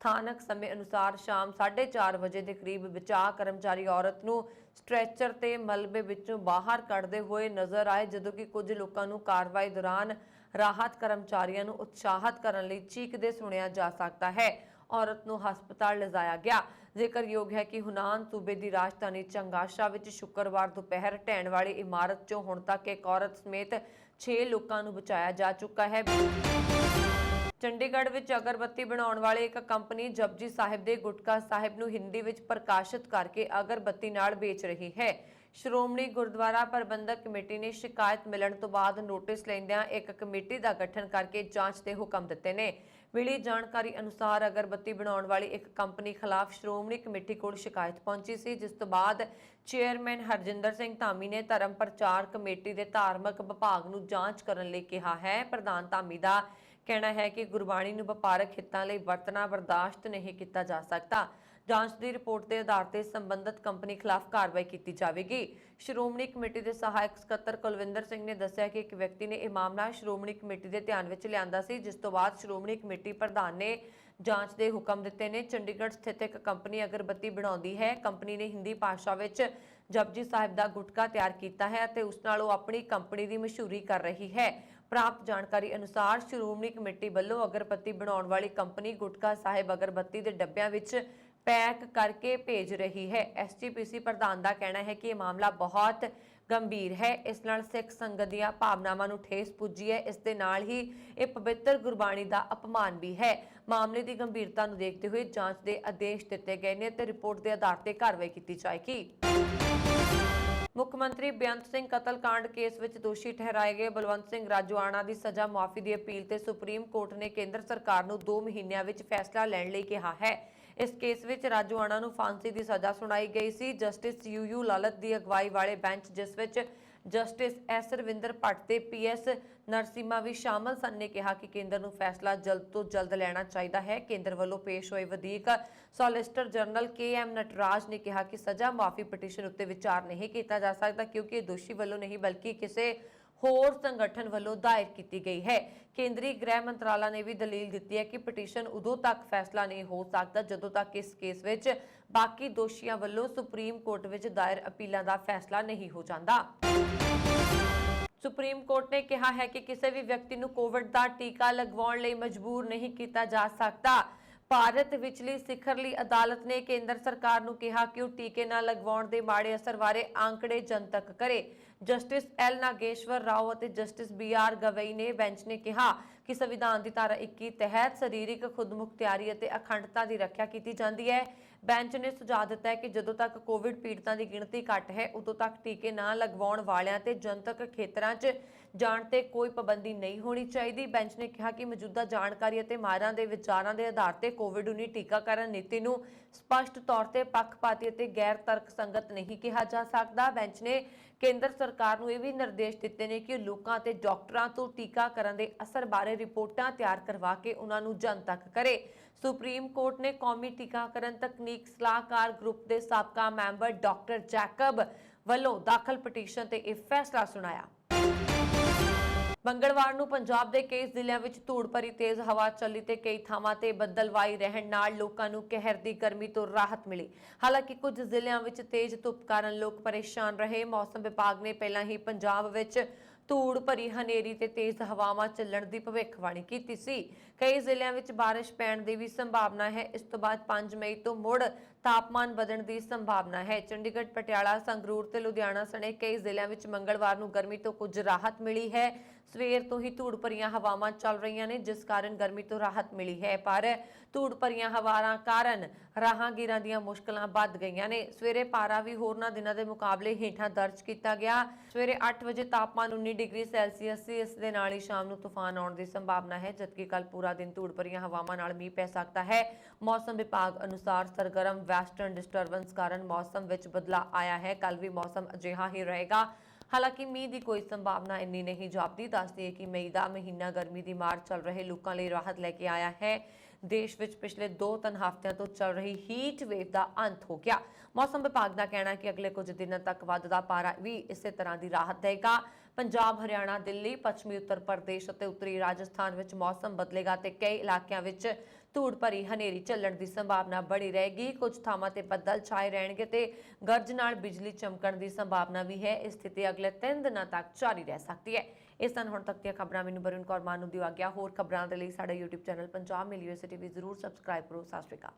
ਸਥਾਨਕ ਸਮੇਂ ਅਨੁਸਾਰ ਸ਼ਾਮ 4:30 ਵਜੇ ਦੇ ਕਰੀਬ ਬਚਾਅ ਕਰਮਚਾਰੀ ਔਰਤ ਨੂੰ ਸਟ੍ਰੈਚਰ ਤੇ ਮਲਬੇ ਵਿੱਚੋਂ ਬਾਹਰ ਕੱਢਦੇ ਹੋਏ ਨਜ਼ਰ ਆਏ, ਜਦੋਂ ਕਿ ਕੁਝ ਲੋਕਾਂ ਨੂੰ ਕਾਰਵਾਈ ਦੌਰਾਨ ਰਾਹਤ ਕਰਮਚਾਰੀਆਂ ਨੂੰ ਉਤਸ਼ਾਹਿਤ ਕਰਨ ਲਈ ਚੀਕਦੇ ਸੁਣਿਆ ਜਾ ਸਕਦਾ ਹੈ। ਔਰਤ ਨੂੰ ਹਸਪਤਾਲ ਲਿਜਾਇਆ ਗਿਆ। ਜ਼ਿਕਰਯੋਗ ਹੈ ਕਿ ਹੁਨਾਨ ਸੂਬੇ ਦੀ ਰਾਜਧਾਨੀ ਚੰਗਾਸ਼ਾ ਵਿੱਚ ਸ਼ੁੱਕਰਵਾਰ ਦੁਪਹਿਰ ਢਹਿਣ ਵਾਲੀ ਇਮਾਰਤ 'ਚੋਂ ਹੁਣ ਤੱਕ ਇੱਕ ਔਰਤ ਸਮੇਤ 6 ਲੋਕਾਂ ਨੂੰ ਬਚਾਇਆ ਜਾ ਚੁੱਕਾ ਹੈ। ਚੰਡੀਗੜ੍ਹ ਵਿੱਚ ਅਗਰਬੱਤੀ ਬਣਾਉਣ ਵਾਲੀ ਇੱਕ ਕੰਪਨੀ ਜਪਜੀ ਸਾਹਿਬ ਦੇ ਗੁਟਕਾ ਸਾਹਿਬ ਨੂੰ ਹਿੰਦੀ ਵਿੱਚ ਪ੍ਰਕਾਸ਼ਿਤ ਕਰਕੇ ਅਗਰਬੱਤੀ ਨਾਲ ਵੇਚ ਰਹੀ ਹੈ। ਸ਼੍ਰੋਮਣੀ ਗੁਰਦੁਆਰਾ ਪ੍ਰਬੰਧਕ ਕਮੇਟੀ ਨੇ ਸ਼ਿਕਾਇਤ ਮਿਲਣ ਤੋਂ ਬਾਅਦ ਨੋਟਿਸ ਲੈਂਦਿਆਂ ਇੱਕ ਕਮੇਟੀ ਦਾ ਗਠਨ ਕਰਕੇ ਜਾਂਚ ਦੇ ਹੁਕਮ ਦਿੱਤੇ ਨੇ। ਮਿਲੀ ਜਾਣਕਾਰੀ ਅਨੁਸਾਰ ਅਗਰਬੱਤੀ ਬਣਾਉਣ ਵਾਲੀ ਇੱਕ ਕੰਪਨੀ ਖਿਲਾਫ ਸ਼੍ਰੋਮਣੀ ਕਮੇਟੀ ਕੋਲ ਸ਼ਿਕਾਇਤ ਪਹੁੰਚੀ ਸੀ, ਜਿਸ ਤੋਂ ਬਾਅਦ ਚੇਅਰਮੈਨ ਹਰਜਿੰਦਰ ਸਿੰਘ ਧਾਮੀ ਨੇ ਧਰਮ ਪ੍ਰਚਾਰ ਕਮੇਟੀ ਦੇ ਧਾਰਮਿਕ ਵਿਭਾਗ ਨੂੰ ਜਾਂਚ ਕਰਨ ਲਈ ਕਿਹਾ ਹੈ। ਪ੍ਰਧਾਨ ਧਾਮੀ ਦਾ ਕਹਿਣਾ ਹੈ ਕਿ ਗੁਰਬਾਣੀ ਨੂੰ ਵਪਾਰਕ ਹਿੱਤਾਂ ਲਈ ਵਰਤਣਾ ਬਰਦਾਸ਼ਤ ਨਹੀਂ ਕੀਤਾ ਜਾ ਸਕਦਾ। ਜਾਂਚ ਦੀ ਰਿਪੋਰਟ ਦੇ ਆਧਾਰ ਤੇ ਸੰਬੰਧਿਤ ਕੰਪਨੀ ਖਿਲਾਫ ਕਾਰਵਾਈ ਕੀਤੀ ਜਾਵੇਗੀ। ਸ਼੍ਰੋਮਣੀ ਕਮੇਟੀ ਦੇ ਸਹਾਇਕ ਸਕੱਤਰ ਕੁਲਵਿੰਦਰ ਸਿੰਘ ਨੇ ਦੱਸਿਆ ਕਿ ਇੱਕ ਵਿਅਕਤੀ ਨੇ ਇਹ ਮਾਮਲਾ ਸ਼੍ਰੋਮਣੀ ਕਮੇਟੀ ਦੇ ਧਿਆਨ ਵਿੱਚ ਲਿਆਂਦਾ ਸੀ, ਜਿਸ ਤੋਂ ਬਾਅਦ ਸ਼੍ਰੋਮਣੀ ਕਮੇਟੀ ਪ੍ਰਧਾਨ ਨੇ ਜਾਂਚ ਦੇ ਹੁਕਮ ਦਿੱਤੇ ਨੇ। ਚੰਡੀਗੜ੍ਹ ਸਥਿਤ ਇੱਕ ਕੰਪਨੀ ਅਗਰਬੱਤੀ ਬਣਾਉਂਦੀ ਹੈ। ਕੰਪਨੀ ਨੇ ਹਿੰਦੀ ਭਾਸ਼ਾ ਵਿੱਚ ਜਪਜੀ ਸਾਹਿਬ ਦਾ ਗੁਟਕਾ ਤਿਆਰ ਕੀਤਾ ਹੈ ਅਤੇ ਉਸ ਨਾਲ ਉਹ ਆਪਣੀ ਕੰਪਨੀ ਦੀ ਮਸ਼ਹੂਰੀ ਕਰ ਰਹੀ ਹੈ। ਪ੍ਰਾਪਤ ਜਾਣਕਾਰੀ ਅਨੁਸਾਰ ਸ਼੍ਰੋਮਣੀ ਕਮੇਟੀ ਵੱਲੋਂ ਅਗਰਬੱਤੀ ਬਣਾਉਣ ਵਾਲੀ ਕੰਪਨੀ ਗੁਟਕਾ ਸਾਹਿਬ ਅਗਰਬੱਤੀ ਦੇ ਡੱਬਿਆਂ ਵਿੱਚ ਪੈਕ ਕਰਕੇ ਭੇਜ ਰਹੀ ਹੈ। ਐਸਜੀਪੀਸੀ ਪ੍ਰਧਾਨ ਦਾ ਕਹਿਣਾ ਹੈ ਕਿ ਇਹ ਮਾਮਲਾ ਬਹੁਤ ਗੰਭੀਰ ਹੈ। ਇਸ ਨਾਲ ਸਿੱਖ ਸੰਗਤ ਦੀਆਂ ਭਾਵਨਾਵਾਂ ਨੂੰ ਠੇਸ ਪੁੱਜੀ ਹੈ। ਇਸ ਦੇ ਨਾਲ ਹੀ ਇਹ ਪਵਿੱਤਰ ਗੁਰਬਾਣੀ ਦਾ ਅਪਮਾਨ ਵੀ ਹੈ। ਮਾਮਲੇ ਦੀ ਗੰਭੀਰਤਾ ਨੂੰ ਦੇਖਦੇ ਹੋਏ ਜਾਂਚ ਦੇ ਆਦੇਸ਼ ਦਿੱਤੇ ਗਏ ਨੇ ਤੇ ਰਿਪੋਰਟ ਦੇ ਆਧਾਰ ਤੇ ਕਾਰਵਾਈ ਕੀਤੀ ਜਾਏਗੀ। ਮੁੱਖ ਮੰਤਰੀ ਬੇਅੰਤ ਸਿੰਘ ਕਤਲकांड ਕੇਸ ਵਿੱਚ ਦੋਸ਼ੀ ਠਹਿਰਾਏ ਗਏ ਬਲਵੰਤ ਸਿੰਘ ਰਾਜੋਆਣਾ ਦੀ ਸਜ਼ਾ ਮੁਆਫੀ ਦੀ ਅਪੀਲ ਤੇ ਸੁਪਰੀਮ ਕੋਰਟ ਨੇ ਕੇਂਦਰ ਸਰਕਾਰ ਨੂੰ 2 ਮਹੀਨਿਆਂ ਵਿੱਚ ਫੈਸਲਾ ਲੈਣ ਲਈ ਕਿਹਾ ਹੈ। ਇਸ ਕੇਸ ਵਿੱਚ ਰਾਜੋਆਣਾ ਨੂੰ ਫਾਂਸੀ ਦੀ ਸਜ਼ਾ ਸੁਣਾਈ ਗਈ ਸੀ। ਜਸਟਿਸ ਯੂ ਲਲਿਤ ਦੀ ਅਗਵਾਈ ਵਾਲੇ ਬੈਂਚ, ਜਿਸ ਵਿੱਚ ਜਸਟਿਸ ਐਸ ਰਵਿੰਦਰ ਭੱਟ ਤੇ ਪੀਐਸ ਨਰਸਿਮਾ ਵੀ ਸ਼ਾਮਲ ਸਨ, ਨੇ ਕਿਹਾ ਕਿ ਕੇਂਦਰ ਨੂੰ ਫੈਸਲਾ ਜਲਦ ਤੋਂ ਜਲਦ ਲੈਣਾ ਚਾਹੀਦਾ ਹੈ। ਕੇਂਦਰ ਵੱਲੋਂ ਪੇਸ਼ ਹੋਏ ਵਧੀਕ ਸੋਲਿਸਿਟਰ ਜਨਰਲ KM ਨਟਰਾਜ ਨੇ ਕਿਹਾ ਕਿ ਸਜ਼ਾ ਮੁਆਫੀ ਪਟੀਸ਼ਨ ਉੱਤੇ ਵਿਚਾਰ ਨਹੀਂ ਕੀਤਾ ਜਾ ਸਕਦਾ, ਕਿਉਂਕਿ ਇਹ ਦੋਸ਼ੀ ਵੱਲੋਂ ਨਹੀਂ ਬਲਕਿ ਕਿਸੇ ਹੋਰ ਸੰਗਠਨ ਵੱਲੋਂ ਦਾਇਰ ਕੀਤੀ ਗਈ ਹੈ। ਕੇਂਦਰੀ ਗ੍ਰਹਿ ਮੰਤਰਾਲਾ ਨੇ ਵੀ ਦਲੀਲ ਦਿੱਤੀ ਹੈ ਕਿ ਪਟੀਸ਼ਨ ਉਦੋਂ ਤੱਕ ਫੈਸਲਾ ਨਹੀਂ ਹੋ ਸਕਦਾ ਜਦੋਂ ਤੱਕ ਇਸ ਕੇਸ ਵਿੱਚ ਬਾਕੀ ਦੋਸ਼ੀਆਂ ਵੱਲੋਂ ਸੁਪਰੀਮ ਕੋਰਟ ਵਿੱਚ ਦਾਇਰ ਅਪੀਲਾਂ ਦਾ ਫੈਸਲਾ ਨਹੀਂ ਹੋ ਜਾਂਦਾ। ਸੁਪਰੀਮ ਕੋਰਟ ਨੇ ਕਿਹਾ ਹੈ ਕਿ ਕਿਸੇ ਵੀ ਵਿਅਕਤੀ ਨੂੰ ਕੋਵਿਡ ਦਾ ਟੀਕਾ ਲਗਵਾਉਣ ਲਈ ਮਜਬੂਰ ਨਹੀਂ ਕੀਤਾ ਜਾ ਸਕਦਾ। ਭਾਰਤ ਵਿਚਲੀ ਸਿਖਰਲੀ ਅਦਾਲਤ ਨੇ ਕੇਂਦਰ ਸਰਕਾਰ ਨੂੰ ਕਿਹਾ ਕਿ ਉਹ ਟੀਕੇ ਨਾ ਲਗਵਾਉਣ ਦੇ ਮਾੜੇ ਅਸਰ ਬਾਰੇ ਆંકੜੇ ਜਨਤਕ ਕਰੇ। ਜਸਟਿਸ ਐਲ ਨਾਗੇਸ਼ਵਰ ਰਾਓ ਅਤੇ ਜਸਟਿਸ BR ਗਵਈ ਨੇ ਬੈਂਚ ਨੇ ਕਿਹਾ ਕਿ ਸੰਵਿਧਾਨ ਦੀ ਧਾਰਾ 21 ਤਹਿਤ ਸਰੀਰਕ ਖੁਦਮੁਖਤਿਆਰੀ ਅਤੇ ਅਖੰਡਤਾ ਦੀ ਰੱਖਿਆ ਕੀਤੀ ਜਾਂਦੀ ਹੈ। ਬੈਂਚ ਨੇ ਸੁਝਾਅ ਦਿੱਤਾ ਹੈ ਕਿ ਜਦੋਂ ਤੱਕ ਕੋਵਿਡ ਪੀੜਤਾਂ ਦੀ ਗਿਣਤੀ ਘੱਟ ਹੈ, ਉਦੋਂ ਤੱਕ ਟੀਕੇ ਨਾ ਲਗਵਾਉਣ ਵਾਲਿਆਂ ਤੇ ਜਨਤਕ ਖੇਤਰਾਂ 'ਚ ਜਾਣ ਤੇ ਕੋਈ ਪਾਬੰਦੀ ਨਹੀਂ ਹੋਣੀ ਚਾਹੀਦੀ। ਬੈਂਚ ਨੇ ਕਿਹਾ ਕਿ ਮੌਜੂਦਾ ਜਾਣਕਾਰੀ ਅਤੇ ਮਾਹਿਰਾਂ ਦੇ ਵਿਚਾਰਾਂ ਦੇ ਆਧਾਰ ਤੇ ਕੋਵਿਡ-19 ਟੀਕਾਕਰਨ ਨੀਤੀ ਨੂੰ ਸਪਸ਼ਟ ਤੌਰ ਤੇ ਪੱਖਪਾਤੀ ਅਤੇ ਗੈਰ ਤਰਕਸੰਗਤ ਨਹੀਂ ਕਿਹਾ ਜਾ ਸਕਦਾ। ਬੈਂਚ ਨੇ ਕੇਂਦਰ ਸਰਕਾਰ ਨੂੰ ਇਹ ਵੀ ਨਿਰਦੇਸ਼ ਦਿੱਤੇ ਨੇ ਕਿ ਲੋਕਾਂ ਤੇ ਡਾਕਟਰਾਂ ਤੋਂ ਟੀਕਾਕਰਨ ਦੇ ਅਸਰ ਬਾਰੇ ਰਿਪੋਰਟਾਂ ਤਿਆਰ ਕਰਵਾ ਕੇ ਉਹਨਾਂ ਨੂੰ ਜਨਤਕ ਕਰੇ। ਸੁਪਰੀਮ ਕੋਰਟ ਨੇ ਕੌਮੀ ਟੀਕਾਕਰਨ ਤਕਨੀਕ ਸਲਾਹਕਾਰ ਗਰੁੱਪ ਦੇ ਸਾਬਕਾ ਮੈਂਬਰ ਡਾਕਟਰ ਜੈਕਬ ਵੱਲੋਂ ਦਾਖਲ ਪਟੀਸ਼ਨ ਤੇ ਇਹ ਫੈਸਲਾ ਸੁਣਾਇਆ। ਮੰਗਲਵਾਰ ਨੂੰ ਪੰਜਾਬ ਦੇ ਕਈ ਜ਼ਿਲ੍ਹਿਆਂ ਵਿੱਚ ਧੂੜ ਭਰੀ ਤੇਜ਼ ਹਵਾ ਚੱਲੀ ਤੇ ਕਈ ਥਾਵਾਂ ਤੇ ਬੱਦਲਵਾਈ ਰਹਿਣ ਨਾਲ ਲੋਕਾਂ ਨੂੰ ਕਹਿਰ ਦੀ ਗਰਮੀ ਤੋਂ ਰਾਹਤ ਮਿਲੀ। ਹਾਲਾਂਕਿ ਕੁਝ ਜ਼ਿਲ੍ਹਿਆਂ ਵਿੱਚ ਤੇਜ਼ ਧੁੱਪ ਕਾਰਨ ਲੋਕ ਪਰੇਸ਼ਾਨ ਰਹੇ। ਮੌਸਮ ਵਿਭਾਗ ਨੇ ਪਹਿਲਾਂ ਹੀ ਪੰਜਾਬ ਵਿੱਚ ਧੂੜ ਭਰੀ ਹਨੇਰੀ ਤੇ ਤੇਜ਼ ਹਵਾਵਾਂ ਚੱਲਣ ਦੀ ਭਵਿੱਖਬਾਣੀ ਕੀਤੀ ਸੀ। ਕਈ ਜ਼ਿਲ੍ਹਿਆਂ ਵਿੱਚ ਬਾਰਿਸ਼ ਪੈਣ ਦੀ ਵੀ ਸੰਭਾਵਨਾ ਹੈ। ਇਸ ਤੋਂ ਬਾਅਦ 5 ਮਈ ਤੋਂ ਮੁੜ ਤਾਪਮਾਨ ਵਧਣ ਦੀ ਸੰਭਾਵਨਾ ਹੈ। ਚੰਡੀਗੜ੍ਹ, ਪਟਿਆਲਾ, ਸੰਗਰੂਰ ਤੇ ਲੁਧਿਆਣਾ ਸਣੇ ਕਈ ਜ਼ਿਲ੍ਹਿਆਂ ਵਿੱਚ ਮੰਗਲਵਾਰ ਨੂੰ ਗਰਮੀ ਤੋਂ ਕੁਝ ਰਾਹਤ ਮਿਲੀ ਹੈ। ਸਵੇਰ ਤੋਂ ਹੀ ਧੂੜ ਭਰੀਆਂ ਹਵਾਵਾਂ ਚੱਲ ਰਹੀਆਂ ਨੇ, ਜਿਸ ਕਾਰਨ ਗਰਮੀ ਤੋਂ ਰਾਹਤ ਮਿਲੀ ਹੈ, ਪਰ ਧੂੜ ਭਰੀਆਂ ਹਵਾਵਾਂ ਕਾਰਨ ਰਾਹਗੀਰਾਂ ਦੀਆਂ ਮੁਸ਼ਕਲਾਂ ਵੱਧ ਗਈਆਂ ਨੇ। ਸਵੇਰੇ ਪਾਰਾ ਵੀ ਹੋਰਨਾਂ ਦਿਨਾਂ ਦੇ ਮੁਕਾਬਲੇ ਹੇਠਾਂ ਦਰਜ ਕੀਤਾ ਗਿਆ। ਸਵੇਰੇ 8 ਵਜੇ ਤਾਪਮਾਨ 19 ਡਿਗਰੀ ਸੈਲਸੀਅਸ ਸੀ। ਇਸ ਦੇ ਨਾਲ ਹੀ ਸ਼ਾਮ ਨੂੰ ਤੂਫਾਨ ਆਉਣ ਦੀ ਸੰਭਾਵਨਾ ਹੈ, ਜਦਕਿ ਕੱਲ ਪੂਰਾ ਦਿਨ ਧੂੜ ਭਰੀਆਂ ਹਵਾਵਾਂ ਨਾਲ ਮੀਂਹ ਪੈ ਸਕਦਾ ਹੈ। ਮੌਸਮ ਵਿਭਾਗ ਅਨੁਸਾਰ ਸਰਗਰਮ ਵੈਸਟਰਨ ਡਿਸਟਰਬੈਂਸ ਕਾਰਨ ਮੌਸਮ ਵਿੱਚ ਬਦਲਾਅ ਆਇਆ ਹੈ। ਕੱਲ ਵੀ ਮੌਸਮ ਅਜਿਹਾ ਹੀ ਰਹੇਗਾ। ਹਾਲਾਂਕਿ ਮੀਂਹ ਦੀ ਕੋਈ ਸੰਭਾਵਨਾ ਇੰਨੀ ਨਹੀਂ ਜਾਪਦੀ। ਦੱਸਦੀ ਹੈ ਕਿ ਮਈ ਦਾ ਮਹੀਨਾ ਗਰਮੀ ਦੀ ਮਾਰ ਚੱਲ ਰਹੇ ਲੋਕਾਂ ਲਈ ਰਾਹਤ ਲੈ ਕੇ ਆਇਆ ਹੈ। ਦੇਸ਼ ਵਿੱਚ ਪਿਛਲੇ 2-3 ਹਫ਼ਤਿਆਂ ਤੋਂ ਚੱਲ ਰਹੀ ਹੀਟ ਵੇਵ ਦਾ ਅੰਤ ਹੋ ਗਿਆ। ਮੌਸਮ ਵਿਭਾਗ ਦਾ ਕਹਿਣਾ ਹੈ ਕਿ ਅਗਲੇ ਕੁਝ ਦਿਨਾਂ ਤੱਕ ਵੱਧਦਾ ਪਾਰਾ ਵੀ ਇਸੇ ਤਰ੍ਹਾਂ ਦੀ ਰਾਹਤ ਦੇਗਾ। ਪੰਜਾਬ, ਹਰਿਆਣਾ, ਦਿੱਲੀ, ਪੱਛਮੀ ਉੱਤਰ ਪ੍ਰਦੇਸ਼ ਅਤੇ ਉੱਤਰੀ ਰਾਜਸਥਾਨ ਵਿੱਚ ਮੌਸਮ ਬਦਲੇਗਾ ਤੇ ਕਈ ਇਲਾਕਿਆਂ ਵਿੱਚ ਧੂੜ ਭਰੀ ਹਨੇਰੀ ਚੱਲਣ ਦੀ ਸੰਭਾਵਨਾ ਬਣੀ ਰਹੇਗੀ। ਕੁਝ ਥਾਵਾਂ ਤੇ ਬੱਦਲ ਛਾਏ ਰਹਿਣਗੇ ਤੇ ਗਰਜ ਨਾਲ ਬਿਜਲੀ ਚਮਕਣ ਦੀ ਸੰਭਾਵਨਾ ਵੀ ਹੈ। ਇਹ ਸਥਿਤੀ ਅਗਲੇ 3 ਦਿਨਾਂ ਤੱਕ ਜਾਰੀ ਰਹਿ ਸਕਦੀ ਹੈ। ਇਸ ਸਨ ਹੁਣ ਤੱਕ ਦੀਆਂ ਖਬਰਾਂ। ਮੈਨੂੰ ਬਰੁਨ ਕੌਰ ਮਾਨ ਨੂੰ ਦਿਓ ਆਗਿਆ। ਹੋਰ ਖਬਰਾਂ ਦੇ ਲਈ ਸਾਡਾ YouTube ਚੈਨਲ ਪੰਜਾਬ ਮੇਲ USA TV ਜ਼ਰੂਰ ਸਬਸਕ੍ਰਾਈਬ ਕਰੋ। ਸਤਿ ਸ਼੍ਰੀ ਅਕਾਲ।